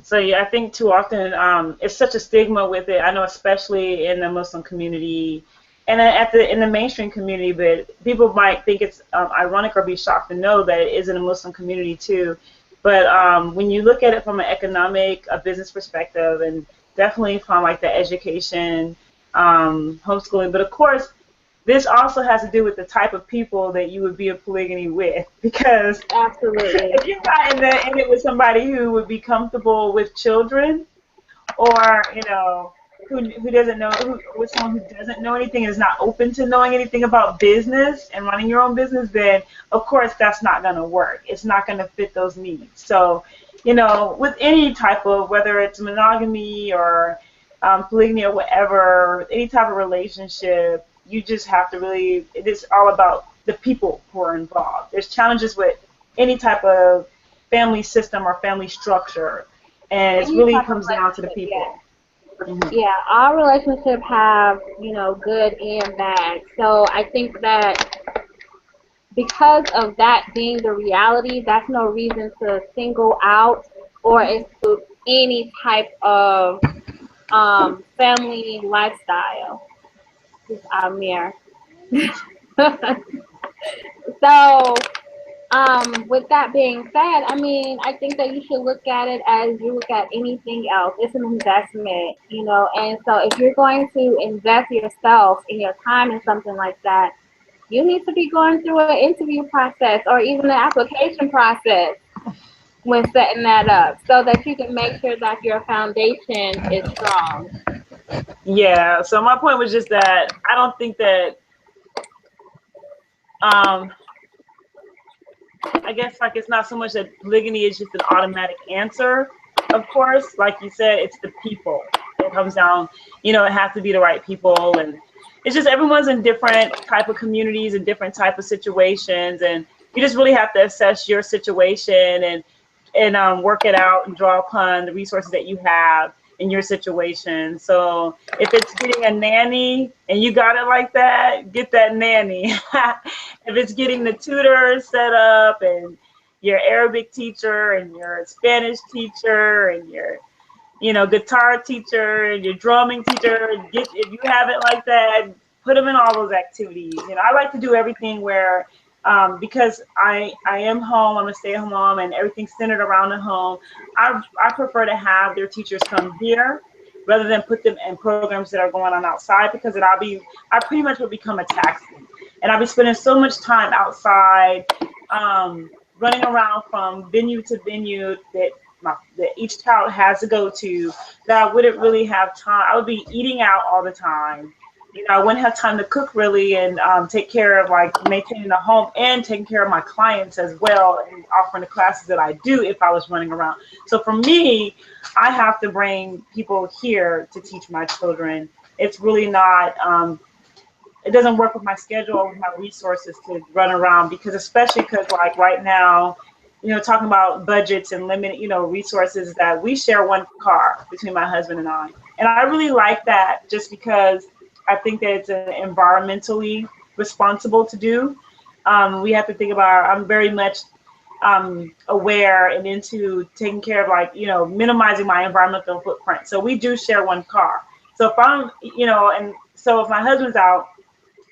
So yeah, I think too often it's such a stigma with it. I know, especially in the Muslim community, and then in the mainstream community. But people might think it's ironic or be shocked to know that it is in a Muslim community too. But when you look at it from an economic, a business perspective, and definitely from like the education, homeschooling, but of course this also has to do with the type of people that you would be in polygamy with, because Absolutely. if you're not in it with somebody who would be comfortable with children, or who doesn't know, with someone who doesn't know anything, is not open to knowing anything about business and running your own business, then of course that's not going to work. It's not going to fit those needs. So, with any type of, whether it's monogamy or polygamy or whatever, any type of relationship, you just have to really, it is all about the people who are involved. There's challenges with any type of family system or family structure, and it Any really type of comes down to the relationship, yeah. people. Mm-hmm. Yeah, all relationships have, good and bad. So I think that because of that being the reality, that's no reason to single out or exclude any type of family lifestyle. This is Amir. So, with that being said, I mean, I think that you should look at it as you look at anything else. It's an investment, and so if you're going to invest yourself in your time in something like that, you need to be going through an interview process or even an application process when setting that up so that you can make sure that your foundation is strong. Yeah, so my point was just that I don't think that, I guess, like, it's not so much that polygamy is just an automatic answer. Of course, like you said, it's the people. It comes down, it has to be the right people, and it's just everyone's in different type of communities and different type of situations, and you just really have to assess your situation and work it out and draw upon the resources that you have in your situation. So if it's getting a nanny and you got it like that, get that nanny. If it's getting the tutor set up and your Arabic teacher and your Spanish teacher and your guitar teacher and your drumming teacher, if you have it like that, put them in all those activities. I like to do everything where, because I am home, I'm a stay-at-home mom, and everything's centered around the home. I prefer to have their teachers come here rather than put them in programs that are going on outside, because I pretty much would become a taxi, and I'll be spending so much time outside, running around from venue to venue that each child has to go to, that I wouldn't really have time. I would be eating out all the time. I wouldn't have time to cook really and take care of, like, maintaining the home and taking care of my clients as well and offering the classes that I do if I was running around. So for me, I have to bring people here to teach my children. It's really not, it doesn't work with my schedule or with my resources to run around, because especially because, like, right now, talking about budgets and limited, resources, that we share one car between my husband and I. And I really like that, just because I think that it's environmentally responsible to do. We have to think about, I'm very much aware and into taking care of, like, minimizing my environmental footprint. So we do share one car. So if I'm, and so if my husband's out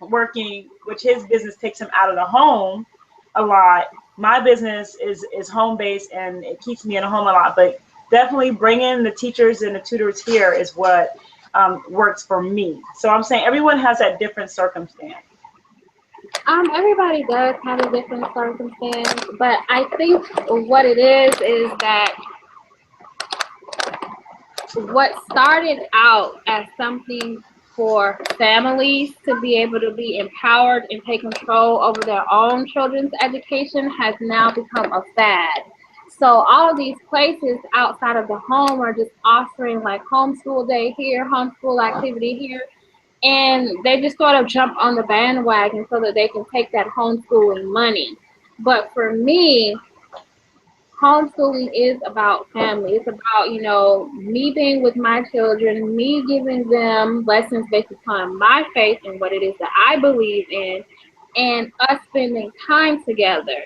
working, which his business takes him out of the home a lot, my business is home based and it keeps me in the home a lot. But definitely bringing the teachers and the tutors here is what works for me. So I'm saying everyone has that different circumstance. Everybody does have a different circumstance, but I think what it is that what started out as something for families to be able to be empowered and take control over their own children's education has now become a fad. So all of these places outside of the home are just offering, like, homeschool day here, homeschool activity here, and they just sort of jump on the bandwagon so that they can take that homeschooling money. But for me, homeschooling is about family. It's about, me being with my children, me giving them lessons based upon my faith and what it is that I believe in, and us spending time together.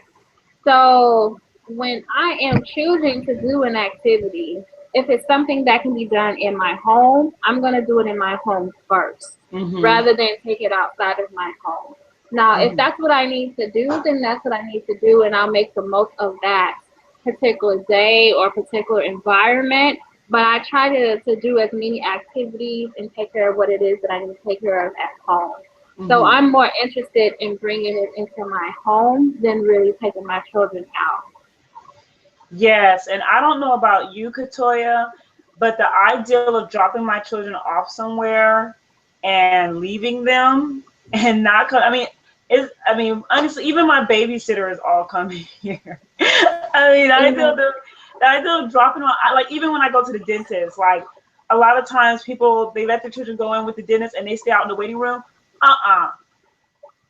So when I am choosing to do an activity, if it's something that can be done in my home, I'm going to do it in my home first rather than take it outside of my home. Now, if that's what I need to do, then that's what I need to do, and I'll make the most of that particular day or particular environment. But I try to do as many activities and take care of what it is that I need to take care of at home. So I'm more interested in bringing it into my home than really taking my children out. Yes, and I don't know about you, Katoyia, but the ideal of dropping my children off somewhere and leaving them and not come, I mean, honestly, even my babysitter is all coming here. I mean, the idea of dropping them, like even when I go to the dentist, like a lot of times people, they let their children go in with the dentist and they stay out in the waiting room.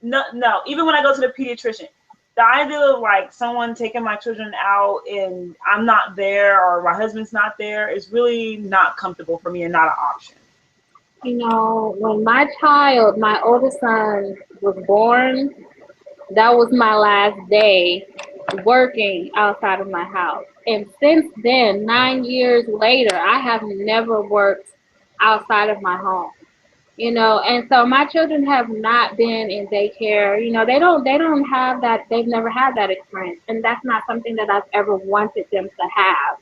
No. Even when I go to the pediatrician, the idea of like someone taking my children out and I'm not there or my husband's not there is really not comfortable for me and not an option. You know, when my oldest son was born, that was my last day working outside of my house. And since then, 9 years later, I have never worked outside of my home. You know, and so my children have not been in daycare. You know, they don't have that. They've never had that experience, and that's not something that I've ever wanted them to have.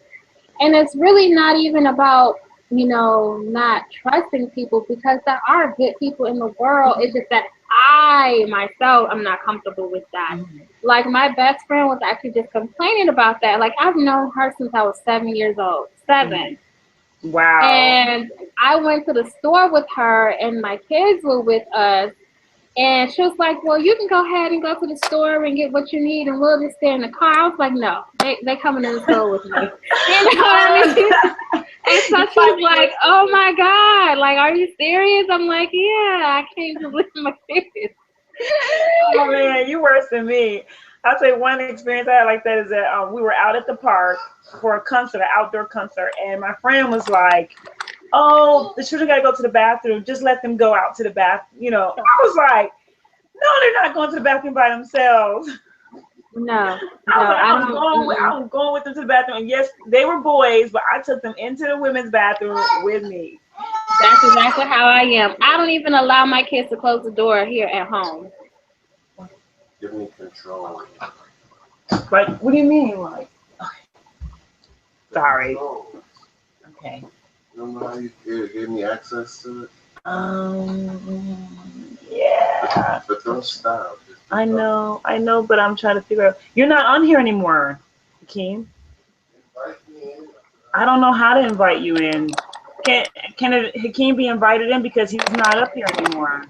And it's really not even about, you know, not trusting people, because there are good people in the world. It's just that I myself am not comfortable with that. Like my best friend was actually just complaining about that. Like I've known her since I was 7 years old. 7. Wow. And I went to the store with her and my kids were with us. And she was like, well, you can go ahead and go to the store and get what you need and we'll just stay in the car. I was like, no, they coming in the store with me. You know what I mean? And so she was like, oh my God, like, are you serious? I'm like, yeah, I can't just leave my kids. Oh man, you worse than me. I'll say one experience I had like that is that we were out at the park for a concert, an outdoor concert, and my friend was like, "Oh, the children got to go to the bathroom. Just let them go out to the bath." You know, I was like, "No, they're not going to the bathroom by themselves." No, I was going with them to the bathroom, and yes, they were boys, but I took them into the women's bathroom with me. That's exactly how I am. I don't even allow my kids to close the door here at home. Give me control. Like, what do you mean? Like, sorry. Okay. Remember how you gave me access to it? Yeah. But don't stop. I know, but I'm trying to figure out. You're not on here anymore, Hakeem. I don't know how to invite you in. Can Hakeem be invited in because he's not up here anymore?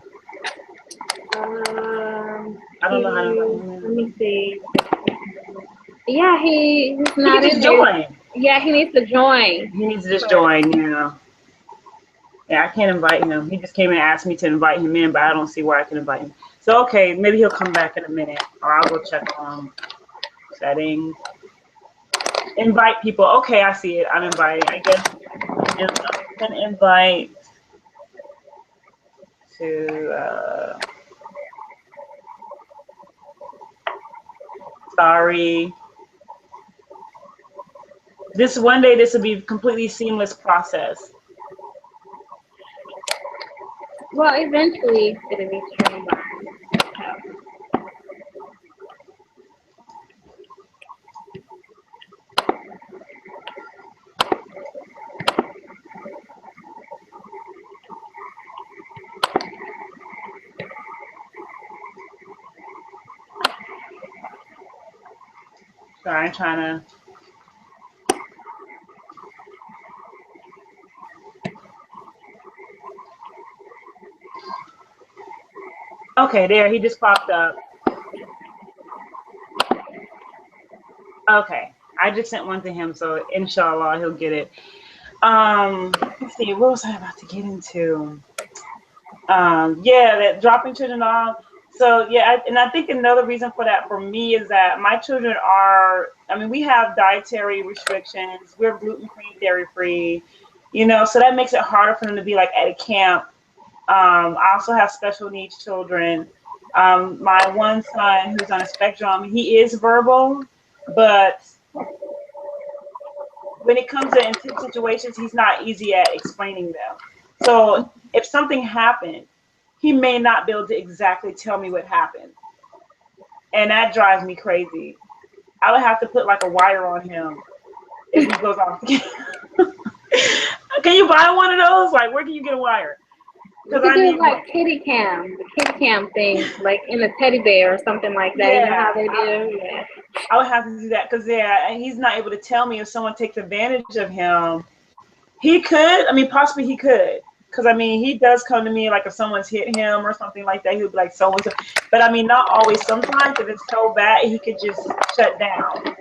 I don't know how to invite him in. Let me see. Yeah, he's not He can just join. Yeah, he needs to join. He needs to just join, yeah. Yeah, I can't invite him. He just came and asked me to invite him in, but I don't see where I can invite him. So, okay, maybe he'll come back in a minute, or I'll go check on settings. Invite people. Okay, I see it. I'm inviting. I guess I can invite to, sorry. This one day, this will be a completely seamless process. Well, eventually it'll be streamed. Sorry, I'm trying to. Okay, there, he just popped up. Okay, I just sent one to him, so inshallah he'll get it. Let's see, what was I about to get into? Yeah, that dropping children off. So yeah, and I think another reason for that for me is that my children are, I mean, we have dietary restrictions. We're gluten-free, dairy-free, you know, so that makes it harder for them to be like at a camp. I also have special needs children. My one son who's on a spectrum, he is verbal, but when it comes to intense situations, he's not easy at explaining them. So if something happened, he may not be able to exactly tell me what happened. And that drives me crazy. I would have to put like a wire on him if he goes off. Can you buy one of those? Like, where can you get a wire? You could do like kitty cam, the kitty cam thing, like in a teddy bear or something like that. Yeah, you know how they do? Yeah. I would have to do that because, yeah, he's not able to tell me if someone takes advantage of him. He could. I mean, possibly he could. Because, I mean, he does come to me like if someone's hit him or something like that. He would be like, so and so. But, I mean, not always. Sometimes if it's so bad, he could just shut down.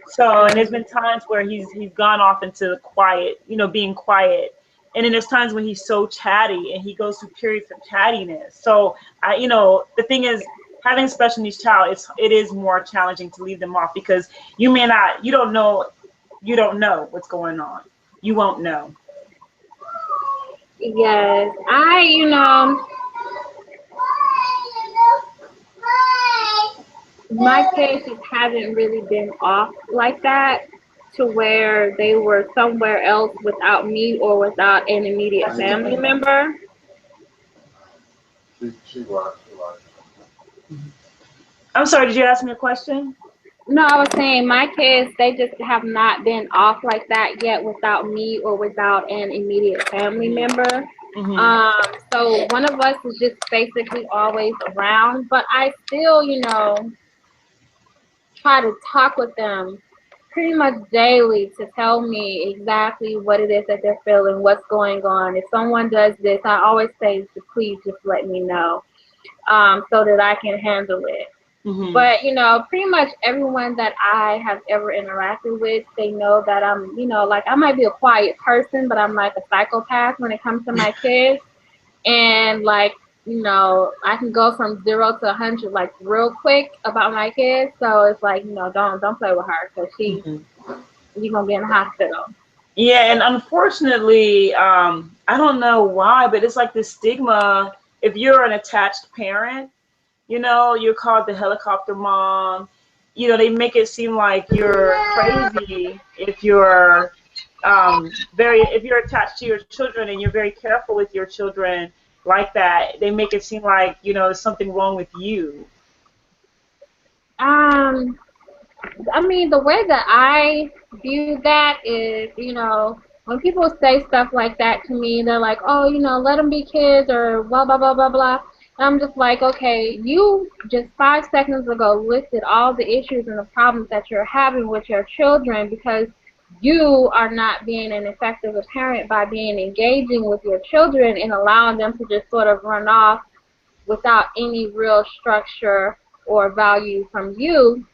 So, and there's been times where he's gone off into quiet, being quiet. And then there's times when he's so chatty and he goes through periods of chattiness. So, the thing is, having a special needs child, it is more challenging to leave them off because you don't know what's going on. You won't know. Yes, my kids just haven't really been off like that to where they were somewhere else without me or without an immediate family member. She lied. I'm sorry, did you ask me a question? No, I was saying my kids, they just have not been off like that yet without me or without an immediate family member. So one of us is just basically always around, but I still, try to talk with them pretty much daily to tell me exactly what it is that they're feeling, what's going on. If someone does this, I always say, please just let me know so that I can handle it. But, pretty much everyone that I have ever interacted with, they know that I'm, like I might be a quiet person, but I'm like a psychopath when it comes to my kids. And like, I can go from 0 to 100 like real quick about my kids. So it's like, don't play with her because you're going to be in the hospital. Yeah, and unfortunately, I don't know why, but it's like this stigma. If you're an attached parent, you're called the helicopter mom. They make it seem like you're crazy if you're if you're attached to your children and you're very careful with your children like that. They make it seem like there's something wrong with you. I mean, the way that I view that is, when people say stuff like that to me, they're like, oh, let them be kids or blah, blah, blah, blah, blah. And I'm just like, okay, you just 5 seconds ago listed all the issues and the problems that you're having with your children because you are not being an effective parent by being engaging with your children and allowing them to just sort of run off without any real structure or value from you.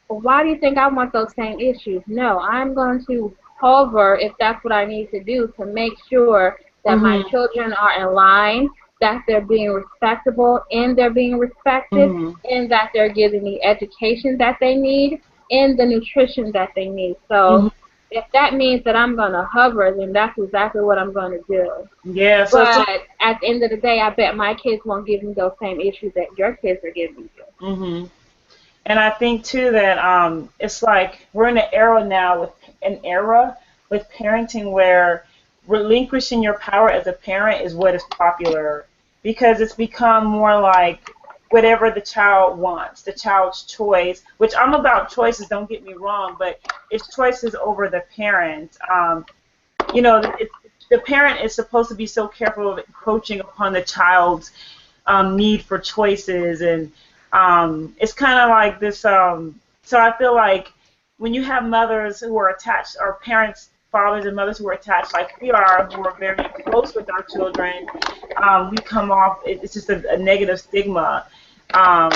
Why do you think I want those same issues? No, I'm going to hover if that's what I need to do to make sure that my children are in line, that they're being respectable and they're being respected, and that they're getting the education that they need and the nutrition that they need. So if that means that I'm going to hover, then that's exactly what I'm going to do. Yeah. But at the end of the day, I bet my kids won't give me those same issues that your kids are giving you. And I think too that it's like we're in an era now with parenting where relinquishing your power as a parent is what is popular because it's become more like whatever the child wants, the child's choice, which I'm about choices, don't get me wrong, but it's choices over the parent. The parent is supposed to be so careful of encroaching upon the child's need for choices, and it's kind of like this. So I feel like when you have mothers who are attached, or parents, fathers and mothers who are attached, like we are, who are very close with our children, we come off. It's just a negative stigma, because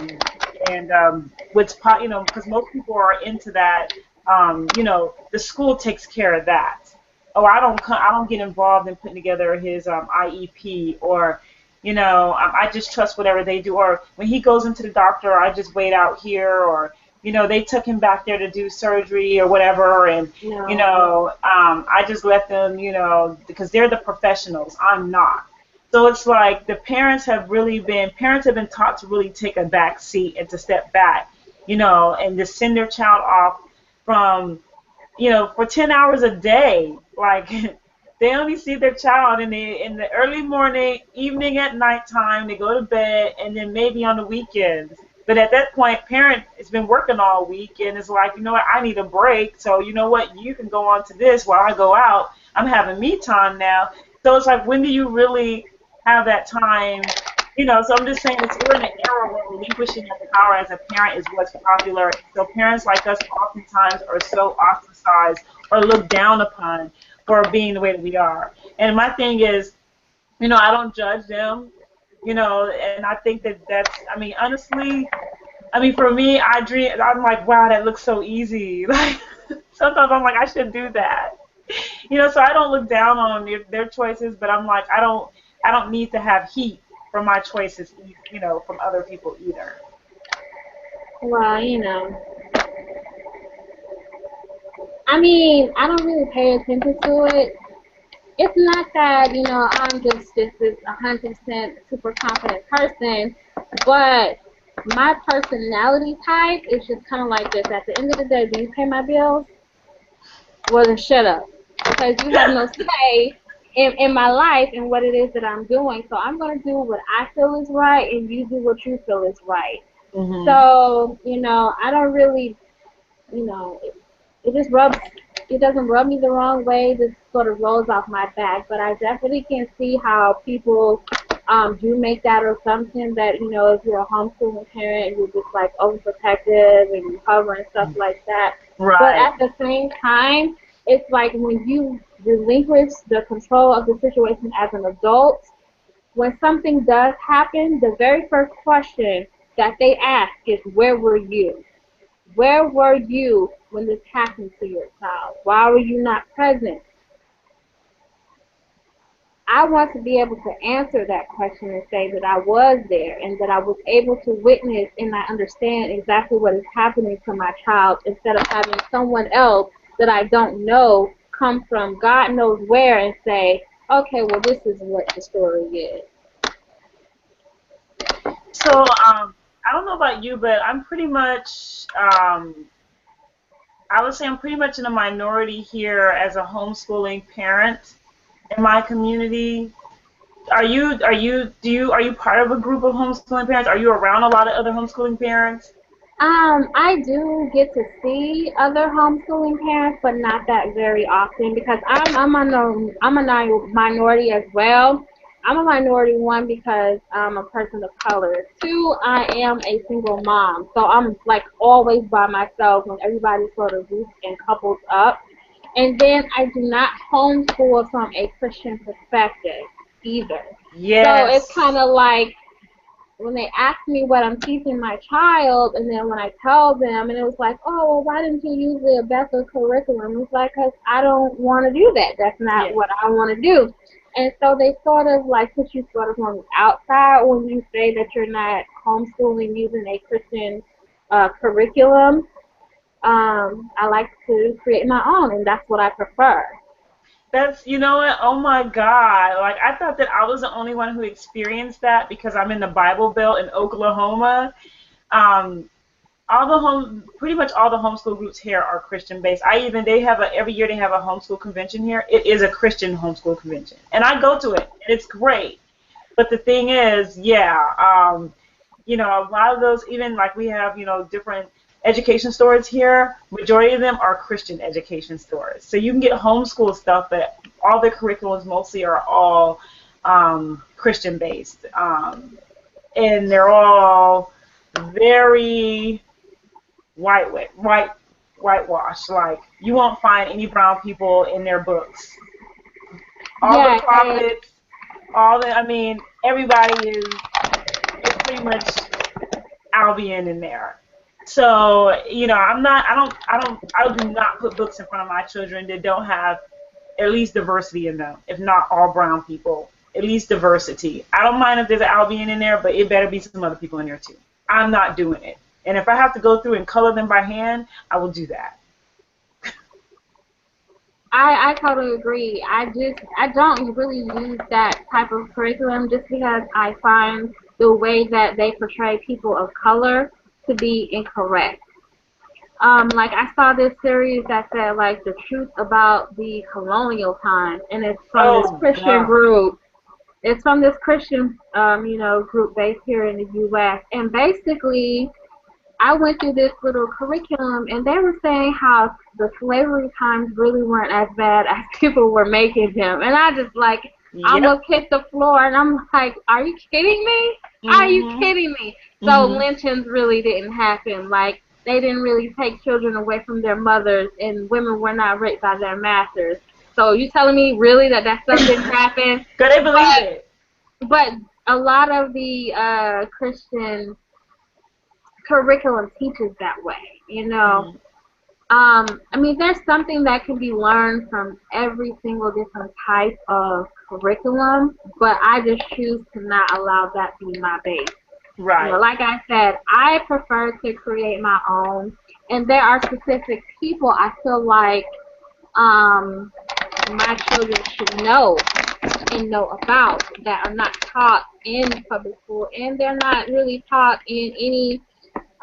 most people are into that. The school takes care of that. Oh, I don't get involved in putting together his IEP, or I just trust whatever they do. Or when he goes into the doctor, I just wait out here. Or they took him back there to do surgery or whatever, and I just let them, because they're the professionals. I'm not. So it's like the parents have been taught to really take a back seat and to step back, and to send their child off from, for 10 hours a day. Like they only see their child in the early morning, evening, at nighttime. They go to bed, and then maybe on the weekends. But at that point, parent has been working all week and is like, you know what, I need a break. So you know what, you can go on to this while I go out. I'm having me time now. So it's like, when do you really have that time? So I'm just saying, we're in an era where relinquishing of power as a parent is what's popular. So parents like us oftentimes are so ostracized or looked down upon for being the way that we are. And my thing is, I don't judge them, and I think honestly, for me, I'm like, wow, that looks so easy. Like, sometimes I'm like, I should do that. So I don't look down on their choices, but I'm like, I don't need to have heat from my choices, from other people either. Well, I don't really pay attention to it. It's not that, I'm just this 100% super confident person, but my personality type is just kind of like this. At the end of the day, do you pay my bills? Well, then shut up. Because you have no say in my life and what it is that I'm doing. So I'm going to do what I feel is right, and you do what you feel is right. Mm-hmm. So, I don't really, it just it doesn't rub me the wrong way. This sort of rolls off my back. But I definitely can see how people do make that assumption that, if you're a homeschooling parent, you're just like overprotective and you hover and stuff like that. Right. But at the same time, it's like when you relinquish the control of the situation as an adult, when something does happen, the very first question that they ask is, where were you? Where were you when this happened to your child? Why were you not present? I want to be able to answer that question and say that I was there and that I was able to witness and I understand exactly what is happening to my child, instead of having someone else that I don't know come from God knows where and say, okay, well, this is what the story is. So, I don't know about you, but I'm pretty much, I would say I'm pretty much in a minority here as a homeschooling parent in my community. Are you part of a group of homeschooling parents? Are you around a lot of other homeschooling parents? I do get to see other homeschooling parents, but not that very often, because I'm a minority as well. I'm a minority, one, because I'm a person of color. Two, I am a single mom, so I'm like always by myself when everybody sort of groups and couples up. And then I do not homeschool from a Christian perspective either. Yes. So it's kind of like, when they ask me what I'm teaching my child, and then when I tell them, and it was like, oh, well, why didn't you use the Bethel curriculum? It's like, because I don't want to do that. That's not what I want to do. And so they sort of like put you sort of on the outside when you say that you're not homeschooling using a Christian curriculum. I like to create my own, and that's what I prefer. That's, you know what, oh my God, like, I thought that I was the only one who experienced that because I'm in the Bible Belt in Oklahoma. Pretty much all the homeschool groups here are Christian based. Every year they have a homeschool convention here. It is a Christian homeschool convention, and I go to it, and it's great. But the thing is, a lot of those, even like we have, different education stores here, majority of them are Christian education stores. So you can get homeschool stuff, but all the curriculums mostly are all Christian based. And they're all very whitewashed. Like, you won't find any brown people in their books. All the prophets, everybody is pretty much Albion in there. So, I do not put books in front of my children that don't have at least diversity in them, if not all brown people, at least diversity. I don't mind if there's an Albion in there, but it better be some other people in there too. I'm not doing it. And if I have to go through and color them by hand, I will do that. I totally agree. I don't really use that type of curriculum just because I find the way that they portray people of color to be incorrect. Like I saw this series that said like the truth about the colonial times, and it's from this Oh Christian God. group. It's from this Christian, group based here in the U.S. And basically, I went through this little curriculum, and they were saying how the slavery times really weren't as bad as people were making them. And I just like, Yep. almost hit the floor, and I'm like, are you kidding me? Are you Mhm. kidding me? So Mhm. lynchings really didn't happen. Like, they didn't really take children away from their mothers, and women were not raped by their masters. So you telling me really that stuff didn't happen? Could they believe But it? but a lot of the Christian curriculum teaches that way, you know. Mhm. I mean, there's something that can be learned from every single different type of curriculum, but I just choose to not allow that to be my base. You know, Right. like I said, I prefer to create my own, and there are specific people I feel like um, my children should know and know about that are not taught in public school, and they're not really taught in any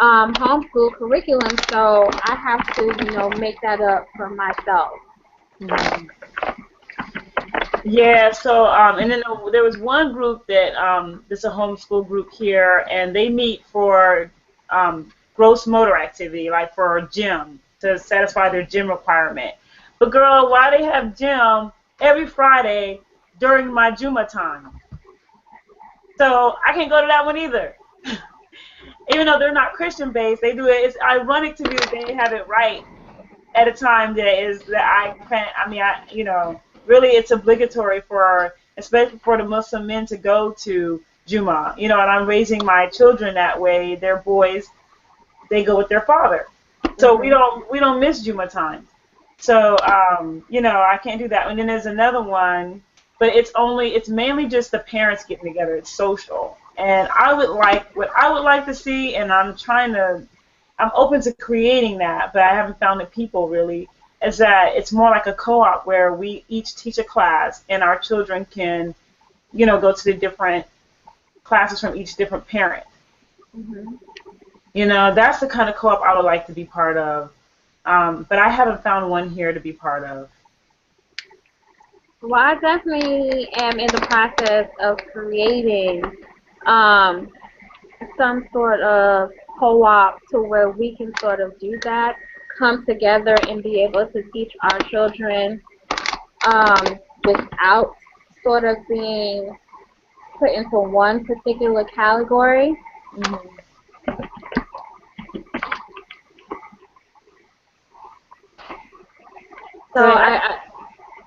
homeschool curriculum, so I have to, make that up for myself. Mhm. Yeah, so and then there was one group that this is a homeschool group here, and they meet for gross motor activity, like for gym to satisfy their gym requirement. But girl, why they have gym every Friday during my Juma time? So I can't go to that one either. Even though they're not Christian based, they do it. It's ironic to me that they have it right at a time that I can't. I mean, really, it's obligatory for, especially for the Muslim men, to go to Juma. And I'm raising my children that way. They're boys. They go with their father, so we Mhm. don't miss Juma time. So I can't do that. And then there's another one, but it's mainly just the parents getting together. It's social, and what I would like to see, and I'm open to creating that, but I haven't found the people really. Is that it's more like a co-op where we each teach a class, and our children can, go to the different classes from each different parent. Mhm. That's the kind of co-op I would like to be part of. But I haven't found one here to be part of. Well, I definitely am in the process of creating um, some sort of co-op to where we can sort of do that, come together and be able to teach our children without sort of being put into one particular category. Hmm. So So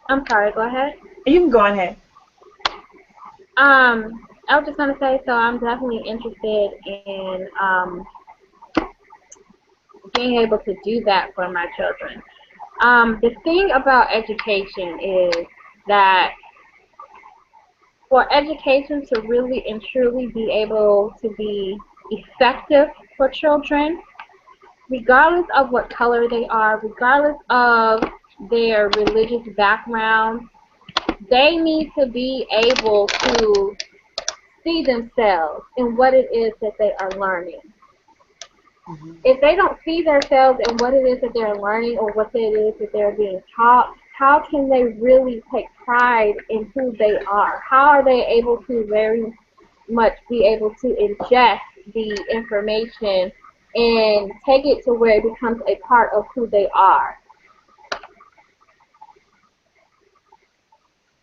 I'm sorry. Go ahead. you can go ahead. I was just gonna say, so I'm definitely interested in being able to do that for my children. The thing about education is that for education to really and truly be able to be effective for children, regardless of what color they are, regardless of their religious background, they need to be able to see themselves in what it is that they are learning. Hmm. If they don't see themselves in what it is that they're learning or what it is that they're being taught, how can they really take pride in who they are? How are they able to very much be able to ingest the information and take it to where it becomes a part of who they are?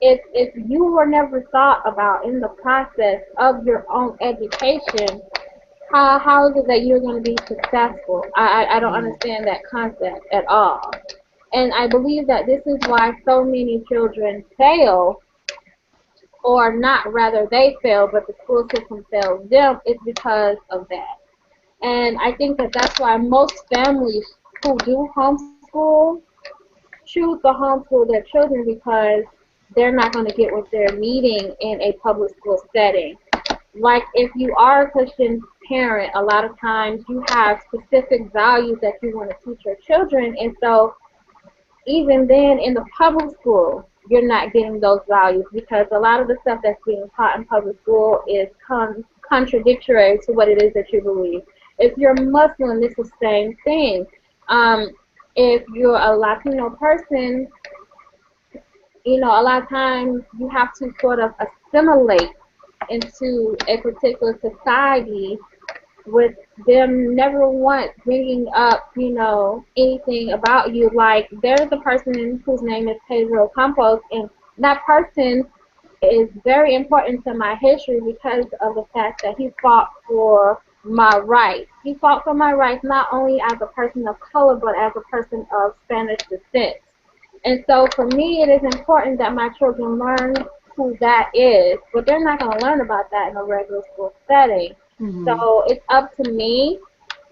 If you were never thought about in the process of your own education, how is it that you're going to be successful? I don't Hmm. understand that concept at all. And I believe that this is why so many children fail, or not rather they fail, but the school system fails them, is because of that. And I think that that's why most families who do homeschool choose to homeschool their children because they're not going to get what they're needing in a public school setting. Like if you are a Christian parent, a lot of times you have specific values that you want to teach your children, and so even then in the public school, you're not getting those values because a lot of the stuff that's being taught in public school is contradictory to what it is that you believe. If you're Muslim, it's the same thing. Um, if you're a Latino person, you know, a lot of times you have to sort of assimilate into a particular society with them never once bringing up, you know, anything about you. Like, there's a person whose name is Pedro Campos, and that person is very important to my history because of the fact that he fought for my rights. He fought for my rights not only as a person of color, but as a person of Spanish descent. And so for me, it is important that my children learn who that is, but they're not going to learn about that in a regular school setting. So it's up to me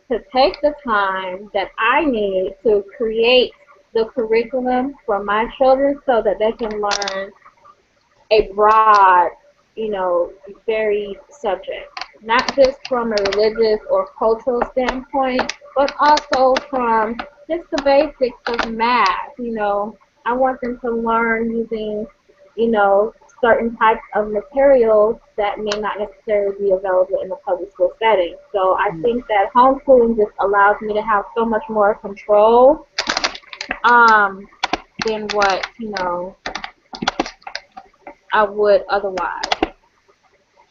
to take the time that I need to create the curriculum for my children so that they can learn a broad, you know, varied subject, not just from a religious or cultural standpoint, but also from just the basics of math. You know, I want them to learn using, you know, certain types of materials that may not necessarily be available in the public school setting. So I think that homeschooling just allows me to have so much more control than what, you know, I would otherwise.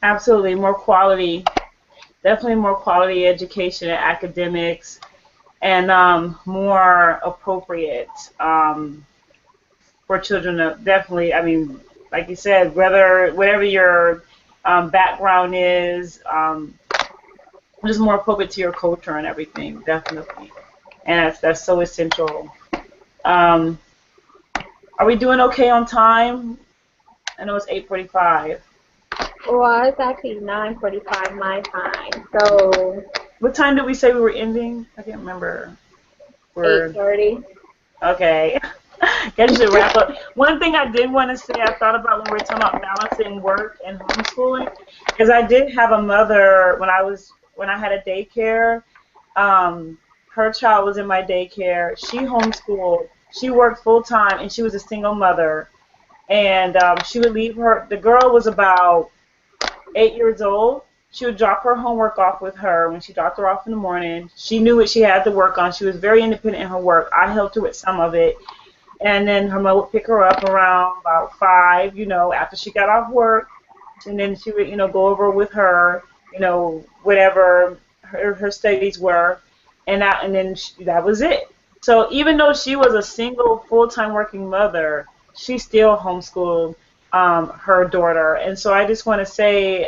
Absolutely, more quality, definitely more quality education and academics, and more appropriate for children. Definitely, I mean, like you said, whatever your background is, just more appropriate to your culture and everything, definitely. And that's so essential. Are we doing okay on time? I know it's 8:45. Well, it's actually 9:45 my time. So What time did we say we were ending? I can't remember. 8:30. Okay. Guess you should wrap up. One thing I did want to say, I thought about when we were talking about balancing work and homeschooling, because I did have a mother when I had a daycare. Her child was in my daycare. She homeschooled. She worked full time, and she was a single mother. And she would leave her. The girl was about 8 years old. She would drop her homework off with her when she dropped her off in the morning. She knew what she had to work on. She was very independent in her work. I helped her with some of it. And then her mother would pick her up around about 5, you know, after she got off work. And then she would, you know, go over with her, you know, whatever her studies were. And that was it. So even though she was a single, full-time working mother, she still homeschooled her daughter. And so I just want to say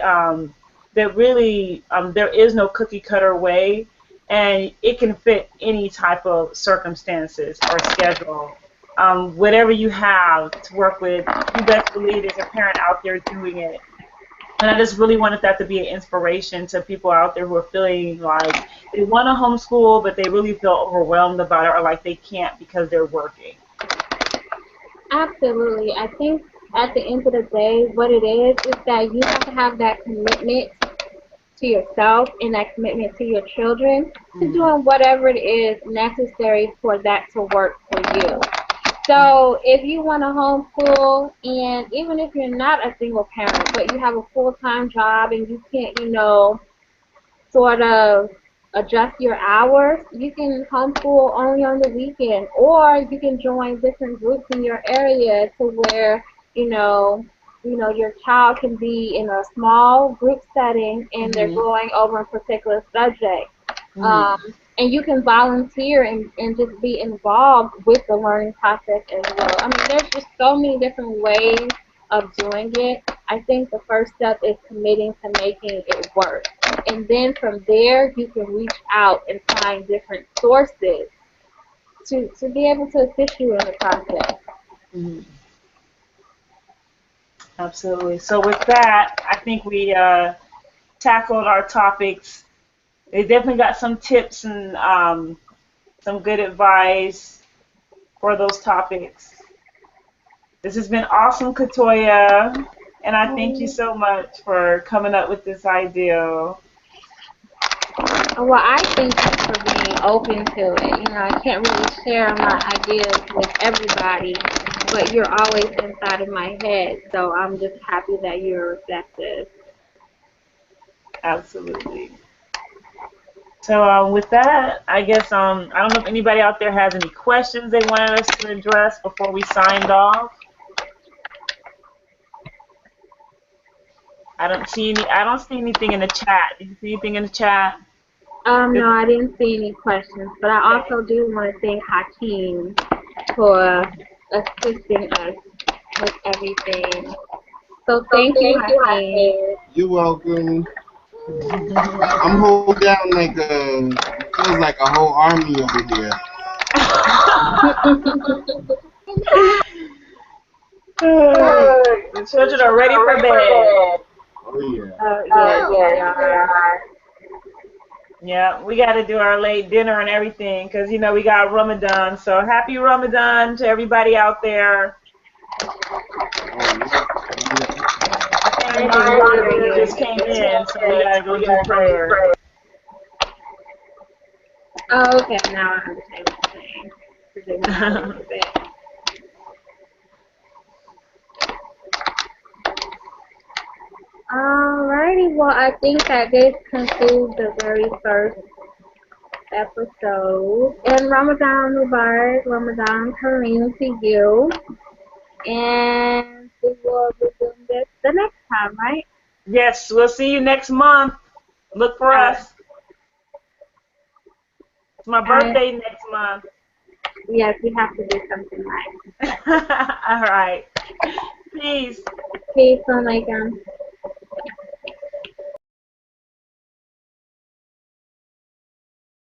that really there is no cookie-cutter way, and it can fit any type of circumstances or schedule. Whatever you have to work with, you best believe there's a parent out there doing it. And I just really wanted that to be an inspiration to people out there who are feeling like they want to homeschool, but they really feel overwhelmed about it or like they can't because they're working. Absolutely. I think at the end of the day, what it is that you have to have that commitment to yourself and that commitment to your children to doing whatever it is necessary for that to work for you. So if you want to homeschool, and even if you're not a single parent, but you have a full-time job and you can't, you know, sort of adjust your hours, you can homeschool only on the weekend, or you can join different groups in your area to where, you know, your child can be in a small group setting and they're going over a particular subject. And you can volunteer and just be involved with the learning process as well. I mean, there's just so many different ways of doing it. I think the first step is committing to making it work. And then from there, you can reach out and find different sources to be able to assist you in the process. Absolutely. So with that, I think we tackled our topics. They definitely got some tips and some good advice for those topics. This has been awesome, Katoyia, and I thank you so much for coming up with this idea. Well, I thank you for being open to it. You know, I can't really share my ideas with everybody, but you're always inside of my head, so I'm just happy that you're receptive. Absolutely. So with that, I guess I don't know if anybody out there has any questions they wanted us to address before we signed off. I don't see anything in the chat. Did you see anything in the chat? No, I didn't see any questions, but I also do want to thank Hakeem for assisting us with everything. So thank you, Hakeem. You're welcome. I'm holding down like it feels like a whole army over here. The children are ready for bed. Oh yeah. Yeah. Yeah, we got to do our late dinner and everything because, you know, we got Ramadan. So happy Ramadan to everybody out there. Everybody just came in, so we got to go do prayer. Oh, okay, now I understand what you're saying. Alrighty, well, I think that this concludes the very first episode. And Ramadan Mubarak, Ramadan Kareem to you. And we will resume this the next time, right? Yes, we'll see you next month. Look for us. It's my birthday next month. Yes, we have to do something nice. All right. Peace. Peace, oh my God.